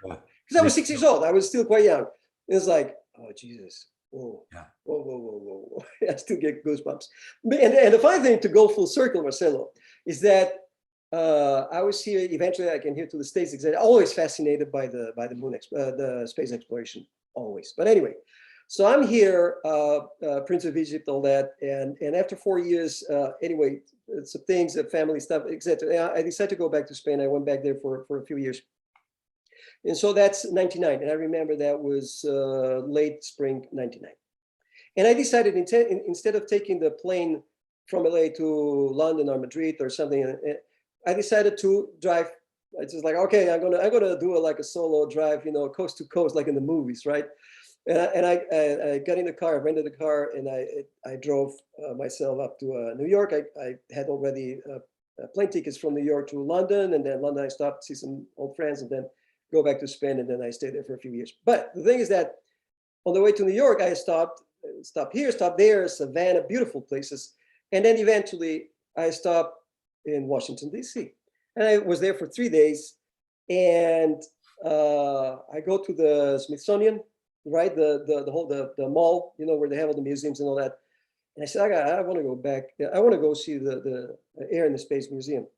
Speaker 2: Because I was 6 years old. I was still quite young. It was like, oh, Jesus. Whoa, whoa. I still get goosebumps. And the funny thing, to go full circle, Marcelo, is that I was here, eventually I came here to the States, because I'm always fascinated by the moon, the space exploration, always. But anyway, so I'm here, Prince of Egypt, all that. And after 4 years, anyway, some things, family stuff, etc. I decided to go back to Spain. I went back there for a few years. And so that's 99. And I remember that was late spring 99. And I decided instead of taking the plane from LA to London or Madrid or something, I decided to drive. I just like, okay, I'm gonna do a solo drive, coast to coast, like in the movies, right? And I got in the car, I rented a car, and I drove myself up to New York. I had already plane tickets from New York to London, and then London I stopped, see some old friends, and then go back to Spain, and then I stayed there for a few years. But the thing is that on the way to New York, I stopped here, stopped there, Savannah, beautiful places. And then eventually I stopped in Washington, D.C. And I was there for 3 days. And I go to the Smithsonian, right? The mall, where they have all the museums and all that. And I said, I want to go back. I want to go see the Air and the Space Museum.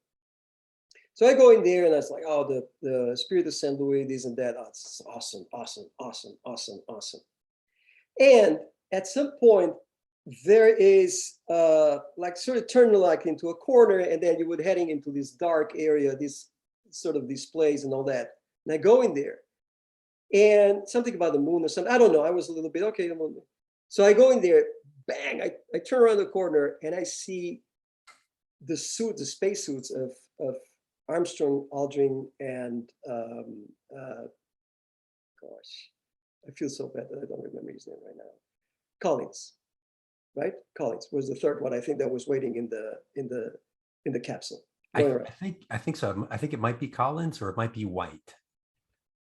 Speaker 2: So I go in there and I was like, oh, the Spirit of St. Louis, this and that. Oh, it's awesome. And at some point, there is sort of turning into a corner, and then you would heading into this dark area, this sort of displays and all that. And I go in there, and something about the moon or something. I don't know. I was a little bit, okay. So I go in there, bang, I turn around the corner and I see the space suits of Armstrong, Aldrin, and gosh, I feel so bad that I don't remember his name right now. Collins, right? Collins was the third one. I think that was waiting in the capsule.
Speaker 1: I think so. I think it might be Collins or it might be White.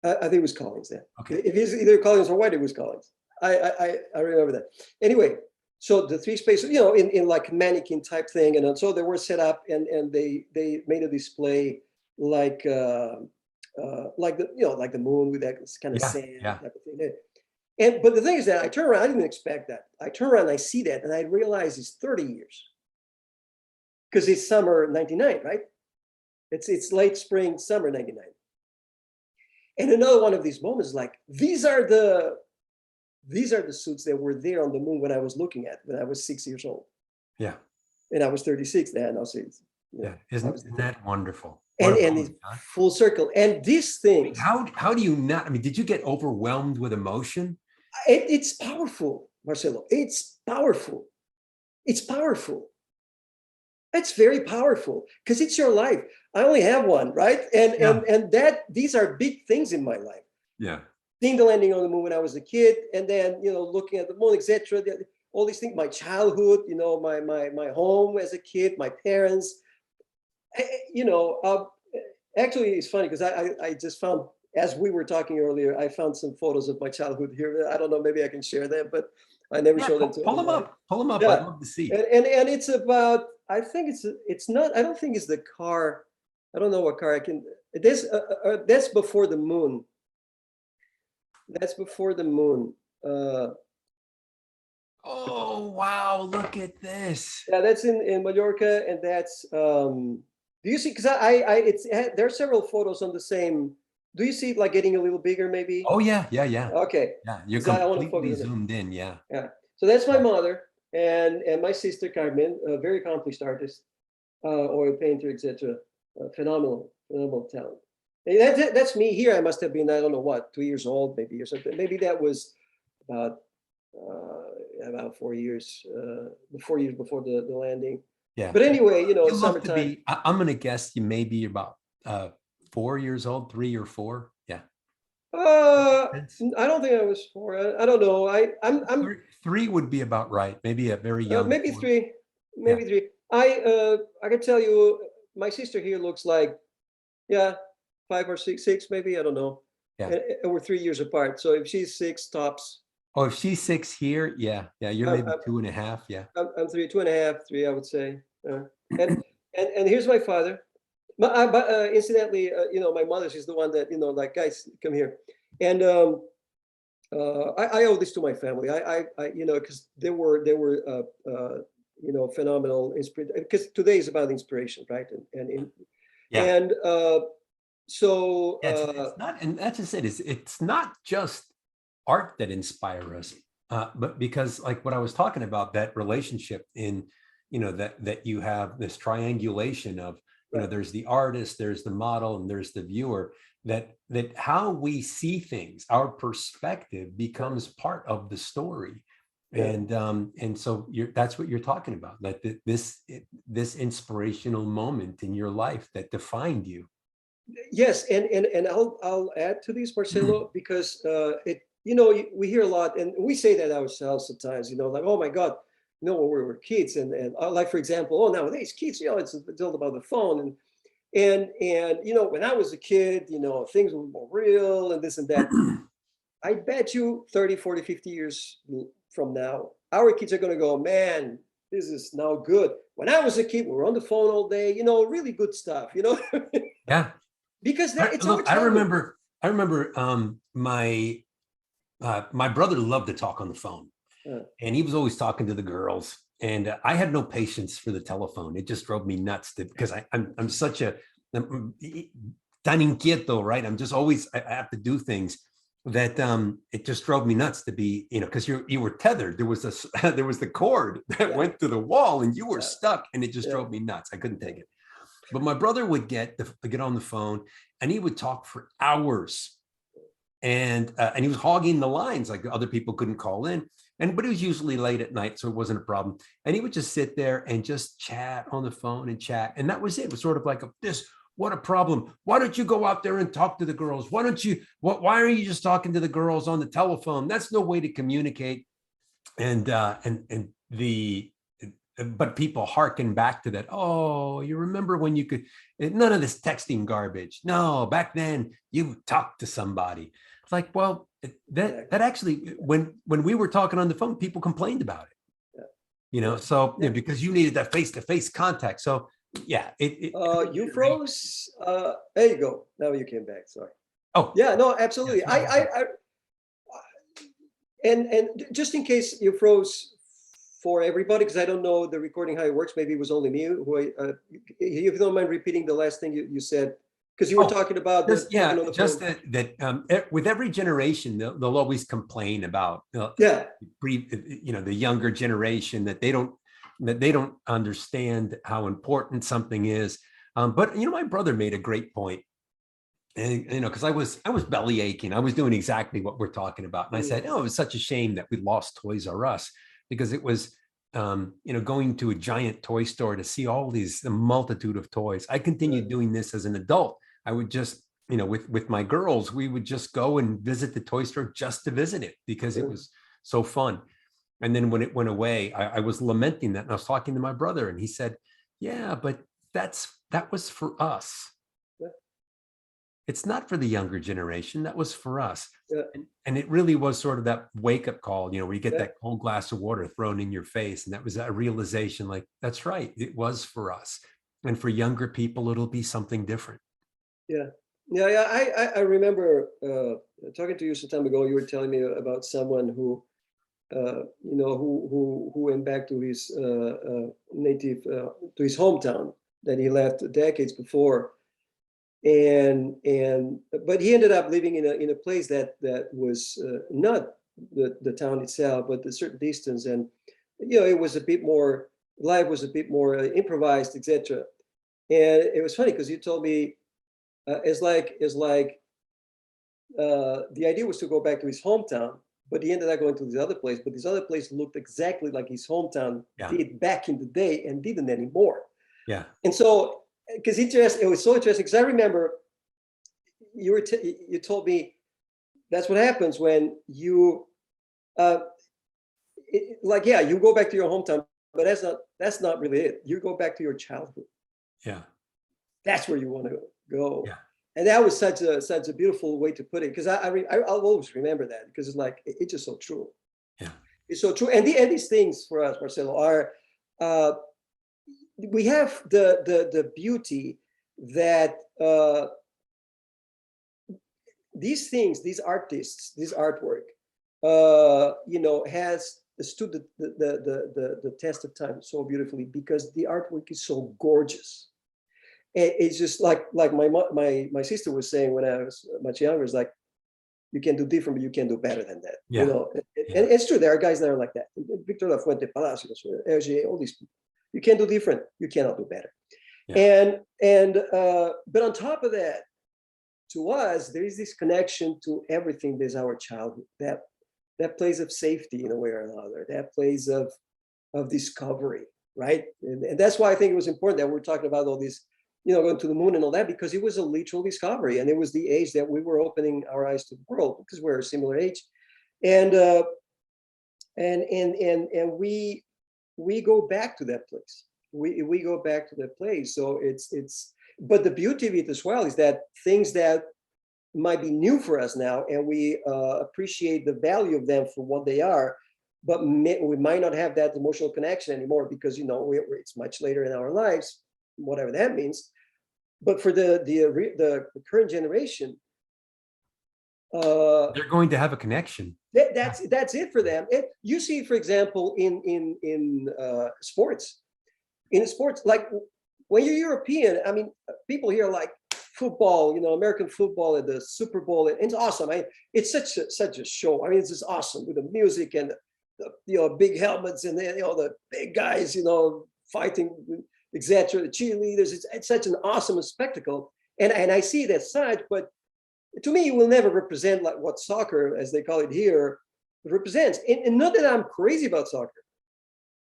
Speaker 2: I think it was Collins then.
Speaker 1: Okay.
Speaker 2: If it's either Collins or White, it was Collins. I remember that. Anyway, so the three spaces, in like mannequin type thing, and so they were set up, and they made a display like the like the moon with that kind of sand type of thing. But the thing is that I turn around, I didn't expect that. I turn around, I see that, and I realize it's 30 years because it's summer '99, right? It's late spring, summer '99. And another one of these moments, like these are the suits that were there on the moon when I was looking at when I was 6 years old.
Speaker 1: Yeah.
Speaker 2: And I was 36 then. I'll say,
Speaker 1: yeah. Isn't that wonderful?
Speaker 2: And it's full circle. And these things.
Speaker 1: How do you not? I mean, did you get overwhelmed with emotion?
Speaker 2: It's powerful, Marcelo. It's powerful. It's powerful. It's very powerful because it's your life. I only have one, right? And these are big things in my life.
Speaker 1: Yeah.
Speaker 2: Seeing the landing on the moon when I was a kid, and then looking at the moon, etc. All these things, my childhood, my home as a kid, my parents. Actually, it's funny because I just found, as we were talking earlier, I found some photos of my childhood here. I don't know, maybe I can share them, but I never showed them to
Speaker 1: pull them up. Pull them up.
Speaker 2: Yeah.
Speaker 1: I'd love to see.
Speaker 2: And it's about. I think it's not. I don't think it's the car. I don't know what car I can. That's before the moon. That's before the moon.
Speaker 1: Oh wow! Look at this.
Speaker 2: Yeah, that's in Mallorca, and that's. Do you see? Because there are several photos on the same. Do you see it like getting a little bigger, maybe?
Speaker 1: Oh yeah.
Speaker 2: Okay.
Speaker 1: Yeah, you're completely zoomed in. Yeah.
Speaker 2: Yeah. So that's my mother and my sister Carmen, a very accomplished artist, oil painter, etc. Phenomenal talent. And that's me here. I must have been, I don't know what, 2 years old, maybe, or something. Maybe that was about 4 years, 4 years before the landing.
Speaker 1: Yeah.
Speaker 2: But anyway, summertime.
Speaker 1: I'm going to guess you may be about 4 years old, 3 or 4. Yeah.
Speaker 2: I don't think I was 4. I don't know. I'm
Speaker 1: 3 would be about right. Maybe a very young.
Speaker 2: Maybe 3. Maybe 3. I can tell you, my sister here looks like, 5 or 6, maybe. I don't know.
Speaker 1: Yeah.
Speaker 2: And we're 3 years apart. So if she's 6 tops.
Speaker 1: Oh, if she's 6 here, yeah. You're maybe 2.5. Yeah.
Speaker 2: I'm 3, 2.5, 3, I would say. And here's my father. But incidentally, my mother, she's the one that, like, guys, come here. And I owe this to my family. I because they were phenomenal inspiration. Because today is about inspiration, right? So
Speaker 1: it's not, and that's just it. It's not just art that inspire us, but because, like what I was talking about, that relationship in, that you have this triangulation of, there's the artist, there's the model, and there's the viewer. That how we see things, our perspective becomes part of the story. And so that's what you're talking about, that this inspirational moment in your life that defined you.
Speaker 2: Yes, and I'll add to this, Marcelo, because we hear a lot, and we say that ourselves sometimes, like, oh my God, when we were kids, and like, for example, nowadays kids, it's all about the phone, and when I was a kid, things were more real and this and that. I bet you 30, 40, 50 years from now, our kids are going to go, man, this is now good. When I was a kid, we were on the phone all day, really good stuff,
Speaker 1: Yeah.
Speaker 2: Because it's
Speaker 1: look, I remember my brother loved to talk on the phone, and he was always talking to the girls, and I had no patience for the telephone. It just drove me nuts because I'm such a tan inquieto, right? I'm just always, I have to do things that it just drove me nuts to be, because you were tethered. There was the cord that went to the wall, and you were stuck, and it just drove me nuts. I couldn't take it. But my brother would get on the phone, and he would talk for hours. and he was hogging the lines, like other people couldn't call in. But it was usually late at night, so it wasn't a problem. And he would just sit there and just chat on the phone and chat. And that was it. It was sort of like what a problem. Why don't you go out there and talk to the girls? Why are you just talking to the girls on the telephone? That's no way to communicate. But people hearken back to that. Oh, you remember when you could, none of this texting garbage. No, back then you talked to somebody. It's like, well, that actually, when we were talking on the phone, people complained about it. So because you needed that face-to-face contact. So yeah,
Speaker 2: you froze. There you go. Now you came back. Sorry.
Speaker 1: Oh
Speaker 2: yeah, no, absolutely. And just in case you froze for everybody, because I don't know the recording how it works. Maybe it was only me. If you don't mind repeating the last thing you said, because you were talking about
Speaker 1: that with every generation, they'll always complain about the younger generation, that they don't understand how important something is. But my brother made a great point. And because I was belly aching, I was doing exactly what we're talking about, and I said, "Oh, it was such a shame that we lost Toys R Us, because it was, going to a giant toy store to see all the multitude of toys." I continued doing this as an adult. I would just, with my girls, we would just go and visit the toy store just to visit it, because it was so fun. And then when it went away, I was lamenting that, and I was talking to my brother, and he said, "Yeah, but that was for us. It's not for the younger generation. That was for us." And it really was sort of that wake-up call, where you get that cold glass of water thrown in your face. And that was a realization, like, that's right. It was for us. And for younger people, it'll be something different.
Speaker 2: Yeah. I remember talking to you some time ago. You were telling me about someone who, who went back to his native, to his hometown that he left decades before. But he ended up living in a place that was not the town itself, but a certain distance, and it was a bit more, life was a bit more improvised, etc. And it was funny because you told me it's like the idea was to go back to his hometown, but he ended up going to this other place. But this other place looked exactly like his hometown did back in the day, and didn't anymore.
Speaker 1: Yeah.
Speaker 2: And so, because it was so interesting, because I remember you told me that's what happens when you you go back to your hometown, but that's not really it. You go back to your childhood.
Speaker 1: Yeah.
Speaker 2: That's where you want to go.
Speaker 1: Yeah.
Speaker 2: And that was such a beautiful way to put it, because I'll always remember that, because it's like, it's just so true.
Speaker 1: Yeah.
Speaker 2: It's so true. And these things for us, Marcelo, are we have the beauty that these things, these artists, this artwork, has stood the test of time so beautifully, because the artwork is so gorgeous. And it's just like my sister was saying when I was much younger, is like, you can do different, but you can do better than that.
Speaker 1: Yeah.
Speaker 2: And it's true. There are guys that are like that. Victor La Fuente, Palacios, Hergé, all these people. You can do different. You cannot do better. Yeah. But on top of that, to us, there is this connection to everything that is our childhood. That place of safety in a way or another. That place of discovery, right? And that's why I think it was important that we're talking about all this, going to the moon and all that, because it was a literal discovery, and it was the age that we were opening our eyes to the world, because we're a similar age, and we go back to that place. We go back to that place. So it's. But the beauty of it as well is that things that might be new for us now, and we appreciate the value of them for what they are, but we might not have that emotional connection anymore, because it's much later in our lives, whatever that means. But for the current generation,
Speaker 1: they're going to have a connection.
Speaker 2: That's it for them. You see, for example, in sports, like when you're European, I mean, people here like football, American football at the Super Bowl, and it's awesome. It's such a show. I mean, it's just awesome with the music and the big helmets and the big guys, fighting, etc. The cheerleaders. It's such an awesome spectacle, and I see that side. But to me, it will never represent like what soccer, as they call it here, represents. And not that I'm crazy about soccer,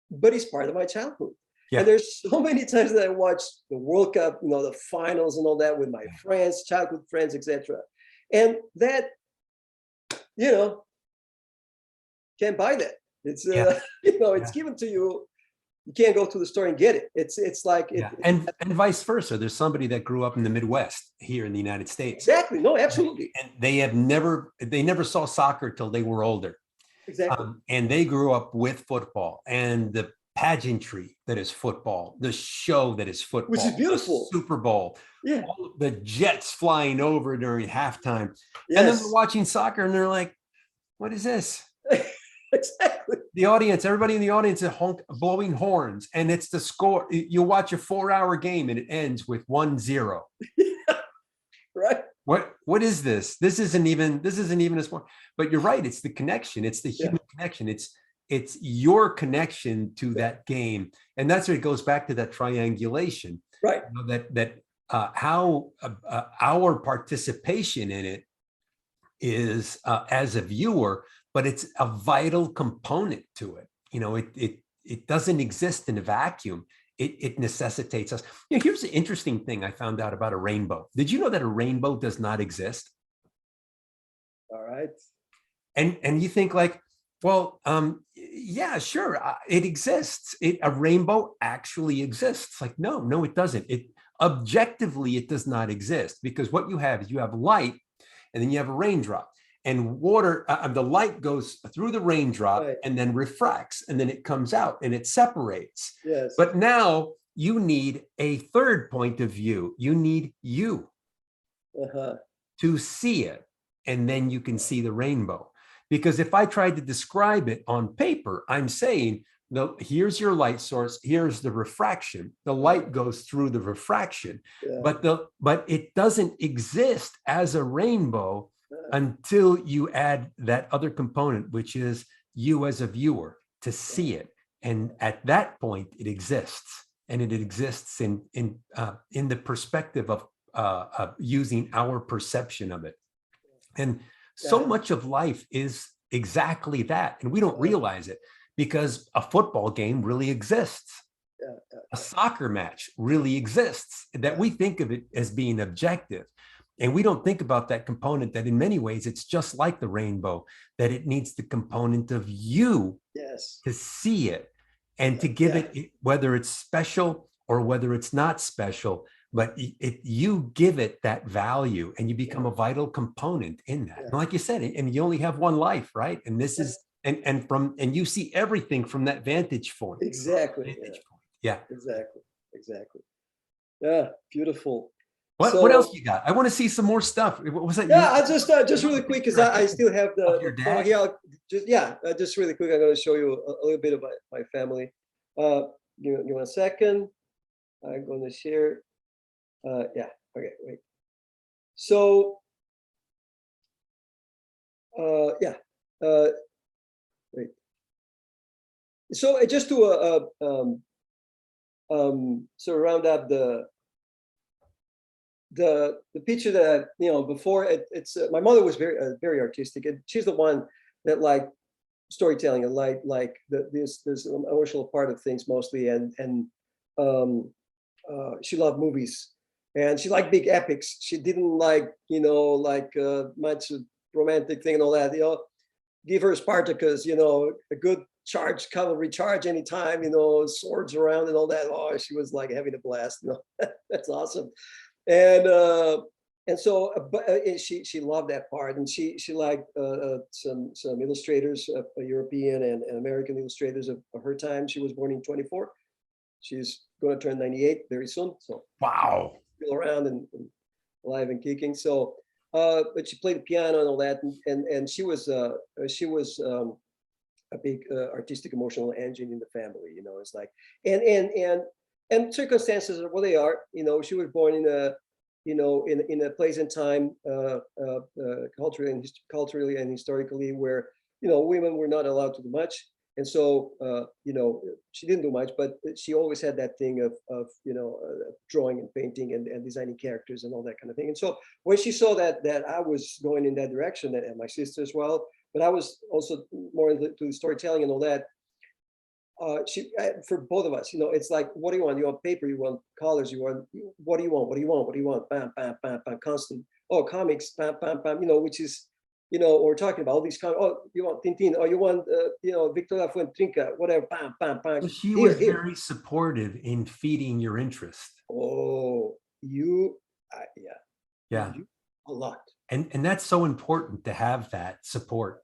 Speaker 2: but it's part of my childhood.
Speaker 1: Yeah.
Speaker 2: And there's so many times that I watch the World Cup, the finals and all that with my friends, childhood friends, etc. And that, can't buy that. It's it's given to you. You can't go to the store and get it. It's like
Speaker 1: and vice versa. There's somebody that grew up in the Midwest here in the United States.
Speaker 2: Exactly. No, absolutely.
Speaker 1: And they never saw soccer till they were older.
Speaker 2: Exactly.
Speaker 1: And they grew up with football and the pageantry that is football, the show that is football,
Speaker 2: which is beautiful.
Speaker 1: The Super Bowl, all the jets flying over during halftime.
Speaker 2: Yes.
Speaker 1: And then they're watching soccer and they're like, what is this?
Speaker 2: Exactly.
Speaker 1: The audience, everybody in the audience is blowing horns, and it's the score. You watch a 4-hour game and it ends with 1-0.
Speaker 2: Right.
Speaker 1: What is this? This isn't even a sport. But you're right. It's the connection. It's the human connection. It's your connection to that game, and that's where it goes back to that triangulation.
Speaker 2: Right.
Speaker 1: How our participation in it is as a viewer, but it's a vital component to it. It doesn't exist in a vacuum. It necessitates us. Here's the interesting thing I found out about a rainbow. Did you know that a rainbow does not exist?
Speaker 2: All right.
Speaker 1: And you think like, well, yeah, sure, it exists. A rainbow actually exists. Like, no, it doesn't. Objectively, it does not exist, because what you have is you have light, and then you have a raindrop. And water, the light goes through the raindrop and then refracts, and then it comes out and it separates.
Speaker 2: Yes.
Speaker 1: But now you need a third point of view. You need you to see it, and then you can see the rainbow. Because if I tried to describe it on paper, I'm saying, no, here's your light source, here's the refraction. The light goes through the refraction, but it doesn't exist as a rainbow until you add that other component, which is you as a viewer to see it. And at that point, it exists, and it exists in the perspective of using our perception of it. And so much of life is exactly that, and we don't realize it, because a football game really exists. A soccer match really exists, that we think of it as being objective. And we don't think about that component, that in many ways, it's just like the rainbow, that it needs the component of you to see it and to give it, whether it's special or whether it's not special, but you give it that value, and you become a vital component in that. And like you said, and you only have one life, right? And this is, and you see everything from that vantage point.
Speaker 2: Exactly.
Speaker 1: Yeah.
Speaker 2: Exactly. Yeah. Beautiful.
Speaker 1: What else you got? I want to see some more stuff. What was that?
Speaker 2: Yeah, I just really quick, because I still have just really quick. I'm going to show you a little bit of my family. Give me 1 second. I'm going to share. Okay, wait. So, wait. So just to so round up the picture that before it's my mother was very artistic, and she's the one that liked storytelling and like this emotional part of things mostly, and she loved movies, and she liked big epics. She didn't like much romantic thing and all that. Give her Spartacus, a good cavalry charge anytime, swords around and all that. Oh, she was like having a blast. That's awesome. And so she loved that part, and she liked some illustrators, European and American illustrators of her time. She was born in 24. She's going to turn 98 very soon. So
Speaker 1: wow,
Speaker 2: still around and alive and kicking. So, but she played the piano and all that, and she was a big artistic emotional engine in the family. It's like and circumstances are what they are. She was born in a place and time, culturally and historically, where women were not allowed to do much. And so, she didn't do much, but she always had that thing of drawing and painting and designing characters and all that kind of thing. And so when she saw that I was going in that direction, and my sister as well, but I was also more into the storytelling and all that. For both of us, it's like, what do you want? You want paper? You want colors? What do you want? What do you want? What do you want? Bam, bam, bam, bam, constant. Oh, comics, bam, bam, bam. Which is, we're talking about all these comics. Oh, you want Tintin? Oh, you want, Victor La Fuentrinca? Whatever. Bam, bam, bam.
Speaker 1: So she was very supportive in feeding your interest.
Speaker 2: Oh, yeah.
Speaker 1: Yeah.
Speaker 2: A lot.
Speaker 1: And that's so important to have that support.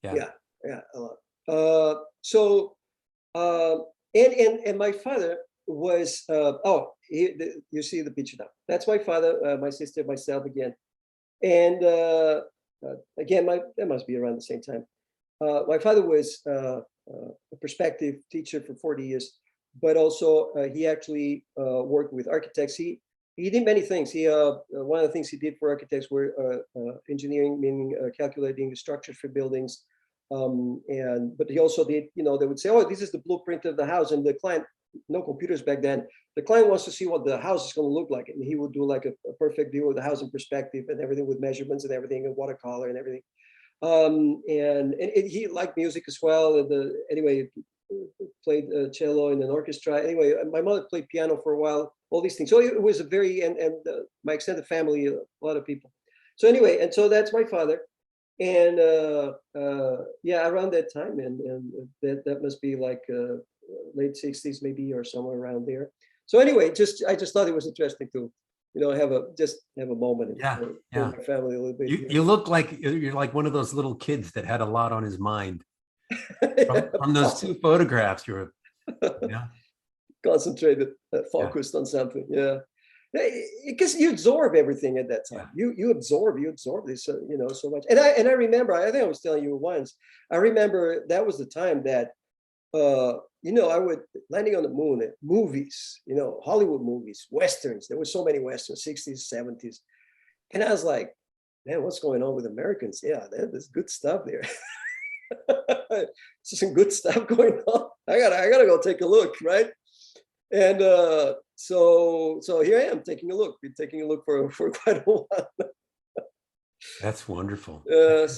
Speaker 2: Yeah, a lot. And my father was you see the picture now. That's my father, my sister, myself again, and again, that must be around the same time. My father was a perspective teacher for 40 years, but also he actually worked with architects. He did many things. He one of the things he did for architects were engineering, meaning calculating the structures for buildings. But he also did, they would say, oh, this is the blueprint of the house, and the client, no computers back then, the client wants to see what the house is going to look like, and he would do like a perfect view of the house in perspective and everything, with measurements and everything, and watercolor and everything. And he liked music as well. And anyway, played cello in an orchestra. Anyway, my mother played piano for a while. All these things. So it was a very and my extended family, a lot of people. So anyway, and so that's my father. And around that time, and that must be like late 60s maybe, or somewhere around there. So anyway, I just thought it was interesting to have a moment and my family a little bit.
Speaker 1: You look like you're like one of those little kids that had a lot on his mind from those two photographs. You're
Speaker 2: concentrated, focused on something. Yeah. Because you absorb everything at that time. You absorb this, so much. And I remember, I think I was telling you once, I remember that was the time that, I would landing on the moon, movies, Hollywood movies, Westerns. There were so many Westerns, 60s, 70s. And I was like, man, what's going on with Americans? Yeah, there's good stuff there. Some good stuff going on. I gotta go take a look, right? And so here I am taking a look. Been taking a look for quite a while.
Speaker 1: That's wonderful.
Speaker 2: And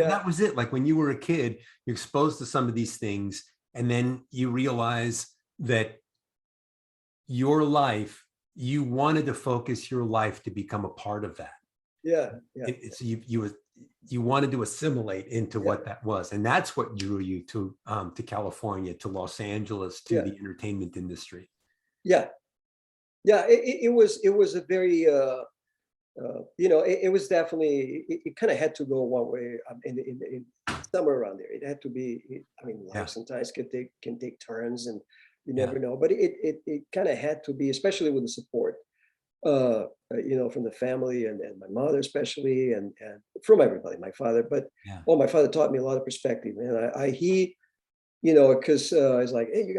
Speaker 1: that was it. Like when you were a kid, you're exposed to some of these things, and then you realize that your life, you wanted to focus your life to become a part of that.
Speaker 2: Yeah.
Speaker 1: So you wanted to assimilate into what that was, and that's what drew you to California, to Los Angeles, to the entertainment industry.
Speaker 2: Yeah. It was a very it was definitely, it kind of had to go one way, in somewhere around there. It had to be. I mean, life sometimes can take turns, and you never know. But it kind of had to be, especially with the support, from the family and my mother especially, and from everybody, my father. But my father taught me a lot of perspective, and he because I was like, hey, you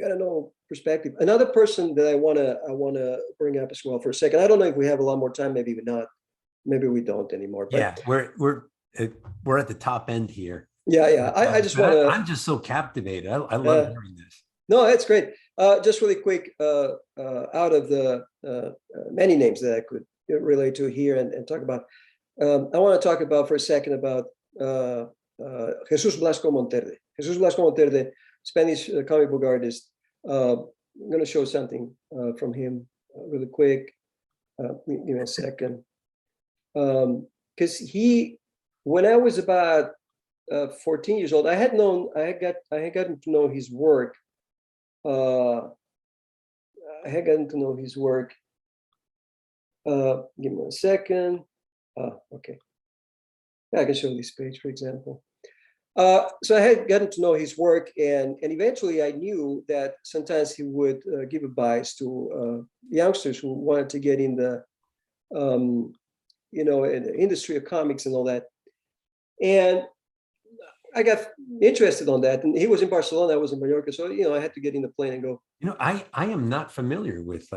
Speaker 2: gotta know perspective. Another person that I wanna bring up as well for a second. I don't know if we have a lot more time. Maybe not. Maybe we don't anymore. But
Speaker 1: we're at the top end here.
Speaker 2: Yeah. I just want to.
Speaker 1: I'm just so captivated. I love hearing this.
Speaker 2: No, that's great. Just really quick, out of the many names that I could relate to here and talk about, I want to talk about for a second about Jesus Blasco Monterde. Jesus Blasco Monterde, Spanish comic book artist. I'm going to show something from him really quick. Give me a second. Because when I was about 14 years old, I had gotten to know his work. Give me a second. Okay. I can show this page, for example. So I had gotten to know his work, and eventually I knew that sometimes he would give advice to youngsters who wanted to get in the, in the industry of comics and all that. And I got interested on that, and he was in Barcelona, I was in Mallorca, so I had to get in the plane and go.
Speaker 1: I am not familiar with.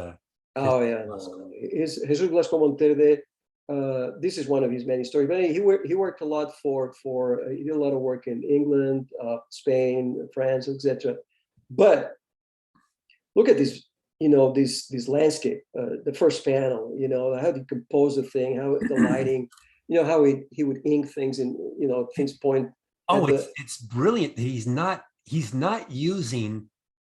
Speaker 2: Jesus Blasco Monterde. this is one of his many stories. But he worked a lot he did a lot of work in England, Spain, France, etc. But look at this, this landscape. The first panel, how he composed the thing, how the lighting, how he would ink things and things point.
Speaker 1: Oh, it's brilliant. He's not using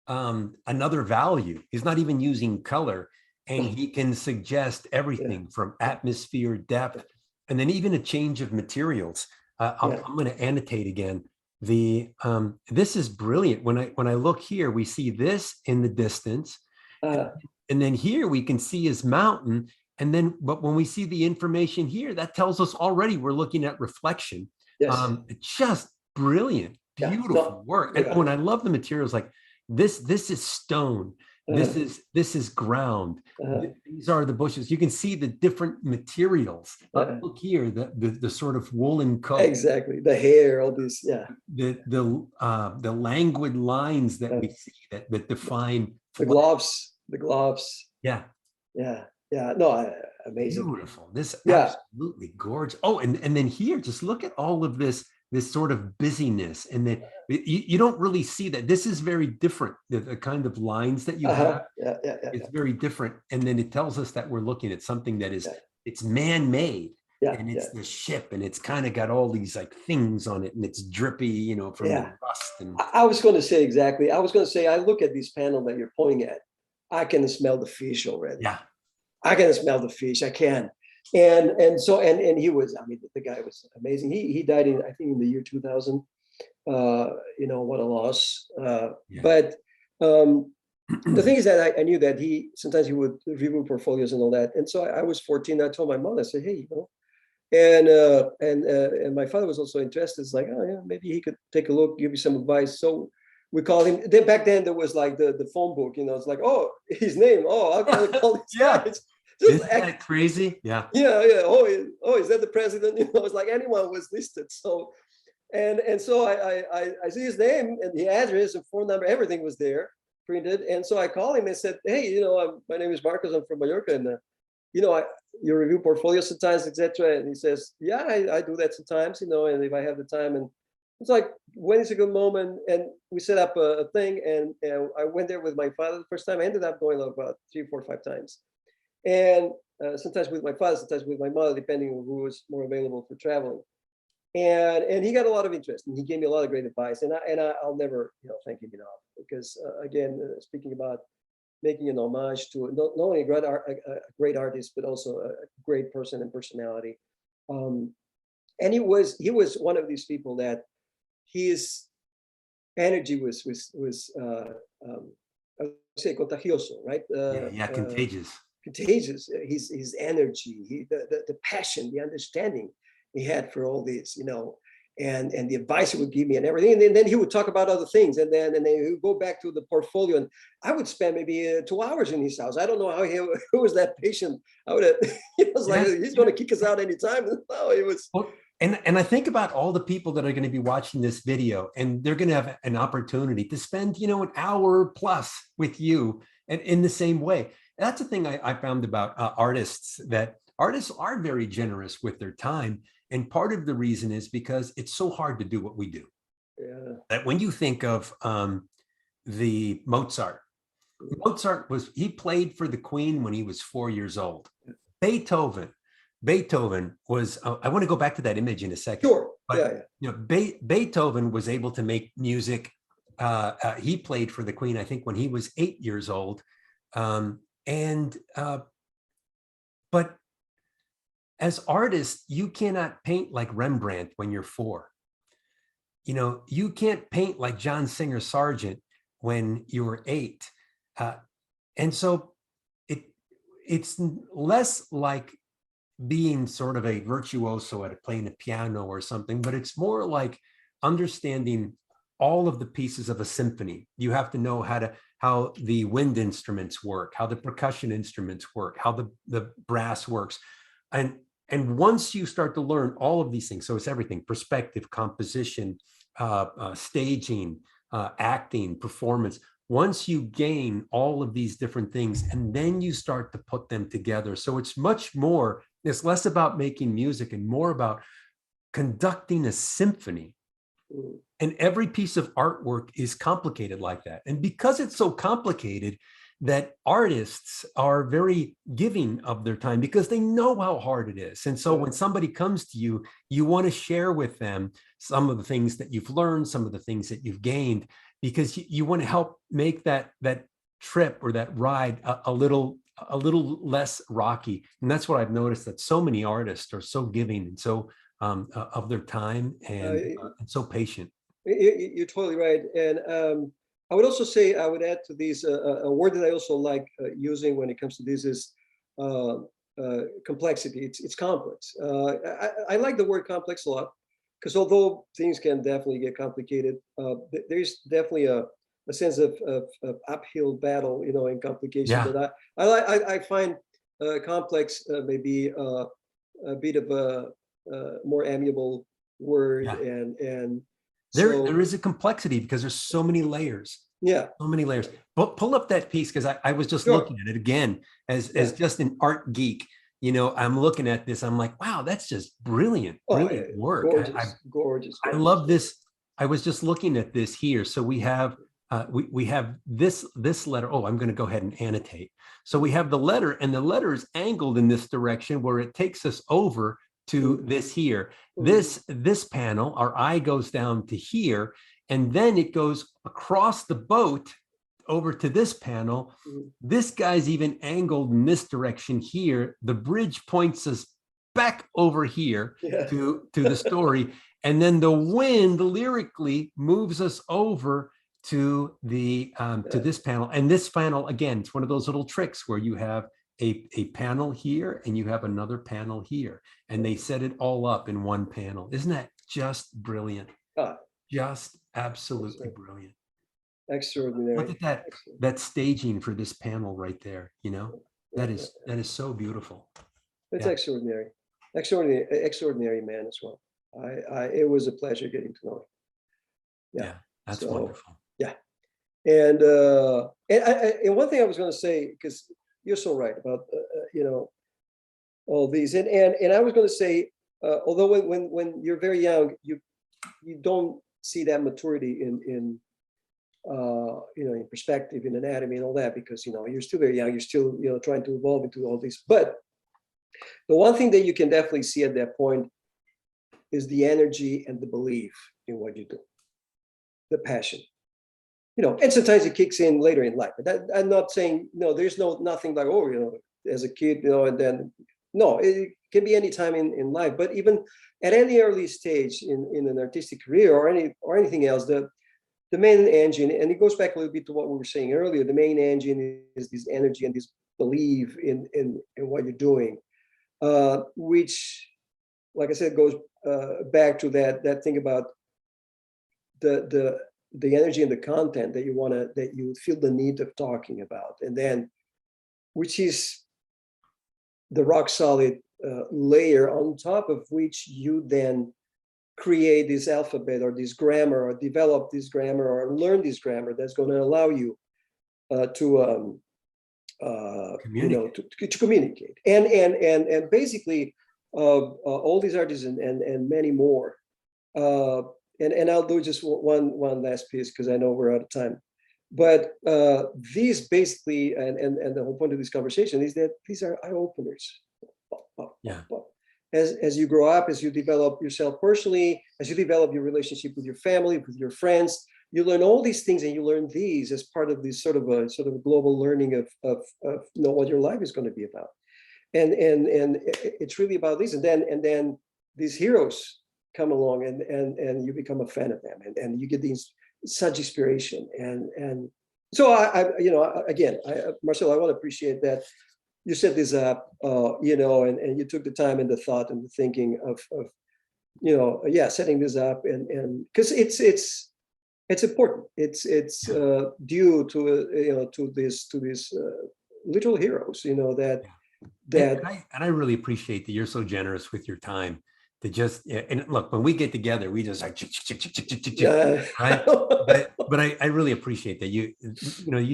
Speaker 1: another value. He's not even using color, and he can suggest everything from atmosphere, depth, and then even a change of materials. I'm going to annotate again. This is brilliant. When I look here, we see this in the distance, and then here we can see his mountain. And then, but when we see the information here, that tells us already we're looking at reflection.
Speaker 2: Yes.
Speaker 1: Just brilliant, beautiful work. And I love the materials. Like this is stone. This is ground. These are the bushes. You can see the different materials. Look here, the sort of woolen coat.
Speaker 2: Exactly, the hair, all this. Yeah.
Speaker 1: The languid lines that we see that define
Speaker 2: the gloves. The gloves.
Speaker 1: Yeah.
Speaker 2: Yeah. Yeah. No, amazing.
Speaker 1: Beautiful. This absolutely gorgeous. Oh, and then here, just look at all of this sort of busyness, and then you don't really see that. This is very different. The kind of lines that you have, it's very different. And then it tells us that we're looking at something that is it's man-made, and it's the ship, and it's kind of got all these like things on it, and it's drippy, from the rust. And
Speaker 2: I was going to say exactly. I was going to say, I look at this panel that you're pointing at. I can smell the fish already.
Speaker 1: Yeah,
Speaker 2: I can smell the fish. I can. And he was, the guy was amazing. He died I think in the year 2000. What a loss. But the thing is that I knew that sometimes he would review portfolios and all that. And so I was 14. I told my mom, I said, hey, and my father was also interested. It's like, oh yeah, maybe he could take a look, give you some advice. So we called him. Then back then there was like the phone book, it's like, oh, his name. Oh, I'll call this guy.
Speaker 1: Isn't that crazy? Yeah.
Speaker 2: Oh, is that the president? It's like anyone was listed. So, and so I see his name and the address and phone number, everything was there printed. And so I called him and said, hey, my name is Marcos. I'm from Mallorca, and you review portfolios sometimes, etc. And he says, yeah, I do that sometimes, and if I have the time. And it's like, when is a good moment? And we set up a thing, and I went there with my father the first time. I ended up going about 3, 4, 5 times. And sometimes with my father, sometimes with my mother, depending on who was more available for traveling. And he got a lot of interest, and he gave me a lot of great advice. And I'll never thank him enough, because again, speaking about making an homage to not only a great artist, but also a great person and personality. And he was one of these people that his energy was I would say contagioso, right?
Speaker 1: Contagious.
Speaker 2: Contagious. His energy, the passion, the understanding he had for all this, and the advice he would give me and everything. And then he would talk about other things, and then he would go back to the portfolio, and I would spend maybe 2 hours in his house. I don't know how he was that patient. I would have, was like, he's going to kick us out anytime. No, it was.
Speaker 1: Well, and I think about all the people that are going to be watching this video, and they're going to have an opportunity to spend, an hour plus with you, and in the same way. That's the thing I found about artists, that artists are very generous with their time. And part of the reason is because it's so hard to do what we do.
Speaker 2: Yeah.
Speaker 1: That when you think of the Mozart he played for the Queen when he was 4 years old. Beethoven was, I want to go back to that image in a second.
Speaker 2: Sure.
Speaker 1: But, Beethoven was able to make music. He played for the Queen, I think, when he was 8 years old. But as artists, you cannot paint like Rembrandt when you're 4. You can't paint like John Singer Sargent when you were 8. And so it's less like being sort of a virtuoso at playing a piano or something, but it's more like understanding all of the pieces of a symphony. You have to know how the wind instruments work, how the percussion instruments work, how the brass works. And once you start to learn all of these things, so it's everything: perspective, composition, staging, acting, performance. Once you gain all of these different things, and then you start to put them together. So it's much more It's less about making music and more about conducting a symphony. And every piece of artwork is complicated like that. And because it's so complicated, that artists are very giving of their time because they know how hard it is. And so when somebody comes to you, you want to share with them some of the things that you've learned, some of the things that you've gained, because you want to help make that trip or that ride a little less rocky. And that's what I've noticed, that so many artists are so giving and so of their time and so patient.
Speaker 2: You're totally right. And I would also say, I would add to these, a word that I also like using when it comes to this is complexity. It's complex. I like the word complex a lot, because although things can definitely get complicated, there's definitely a sense of uphill battle, in complication.
Speaker 1: Yeah.
Speaker 2: But I find complex maybe a bit of a more amiable word, and
Speaker 1: there is a complexity because there's so many layers.
Speaker 2: Yeah.
Speaker 1: So many layers. But pull up that piece, because I was just looking at it again as just an art geek. I'm looking at this. I'm like, wow, that's just brilliant, brilliant work.
Speaker 2: Gorgeous.
Speaker 1: I love this. I was just looking at this here. So we have we have this letter. Oh, I'm going to go ahead and annotate. So we have the letter, and the letter is angled in this direction where it takes us over to this here. This panel, our eye goes down to here, and then it goes across the boat over to this panel. This guy's even angled in this direction here. The bridge points us back over here to the story. And then the wind lyrically moves us over to the to this panel. And this panel, again, it's one of those little tricks where you have a panel here and you have another panel here, and they set it all up in one panel. Isn't that just brilliant? Just absolutely brilliant.
Speaker 2: Extraordinary.
Speaker 1: Look at that staging for this panel right there. That is so beautiful.
Speaker 2: It's extraordinary. Extraordinary man as well. It was a pleasure getting to know him.
Speaker 1: Yeah, that's wonderful.
Speaker 2: Yeah. And one thing I was going to say, because you're so right about all these, and I was going to say, although when you're very young, you don't see that maturity in perspective, in anatomy and all that, because you're still very young, you're still trying to evolve into all these. But the one thing that you can definitely see at that point is the energy and the belief in what you do, the passion. And sometimes it kicks in later in life. But I'm not saying there's nothing like, as a kid, and then no, it can be any time in life. But even at any early stage in an artistic career or anything else, the main engine, and it goes back a little bit to what we were saying earlier, the main engine is this energy and this belief in what you're doing, which, like I said, goes back to that thing about the energy and the content that you feel the need of talking about, and then which is the rock solid layer on top of which you then create this alphabet or this grammar, or develop this grammar, or learn this grammar that's going to allow you to communicate. And basically all these artists and many more. And I'll do just one last piece, because I know we're out of time. But these basically, and the whole point of this conversation is that these are eye openers.
Speaker 1: Yeah.
Speaker 2: As you grow up, as you develop yourself personally, as you develop your relationship with your family, with your friends, you learn all these things, and you learn these as part of this sort of a global learning of what your life is going to be about. And it's really about this. And then these heroes come along, and you become a fan of them, and you get these such inspiration. And so again, Marcelo, I want to appreciate that you set this up, and you took the time and the thought and the thinking of setting this up, and because it's important. It's due to these literal heroes, that.
Speaker 1: And I really appreciate that you're so generous with your time to just, and look, when we get together, we just like, right? But I really appreciate that you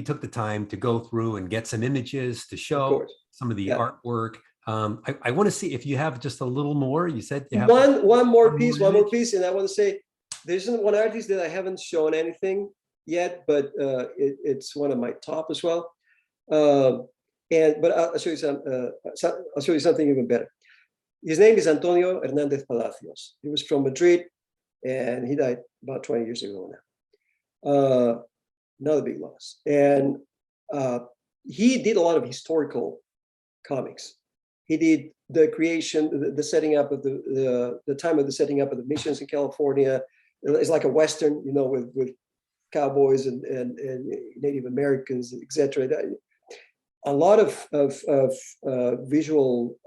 Speaker 1: took the time to go through and get some images to show some of the artwork. I want to see if you have just a little more. You said you have
Speaker 2: one more piece,
Speaker 1: image?
Speaker 2: and I want to say there isn't one artist that I haven't shown anything yet, but it's one of my top as well. But I'll show you I'll show you something even better. His name is Antonio Hernandez Palacios. He was from Madrid, and he died about 20 years ago now. Another big loss. And he did a lot of historical comics. He did the creation, the setting up of the time of the setting up of the missions in California. It's like a Western, you know, with cowboys and Native Americans, etc. A lot of visual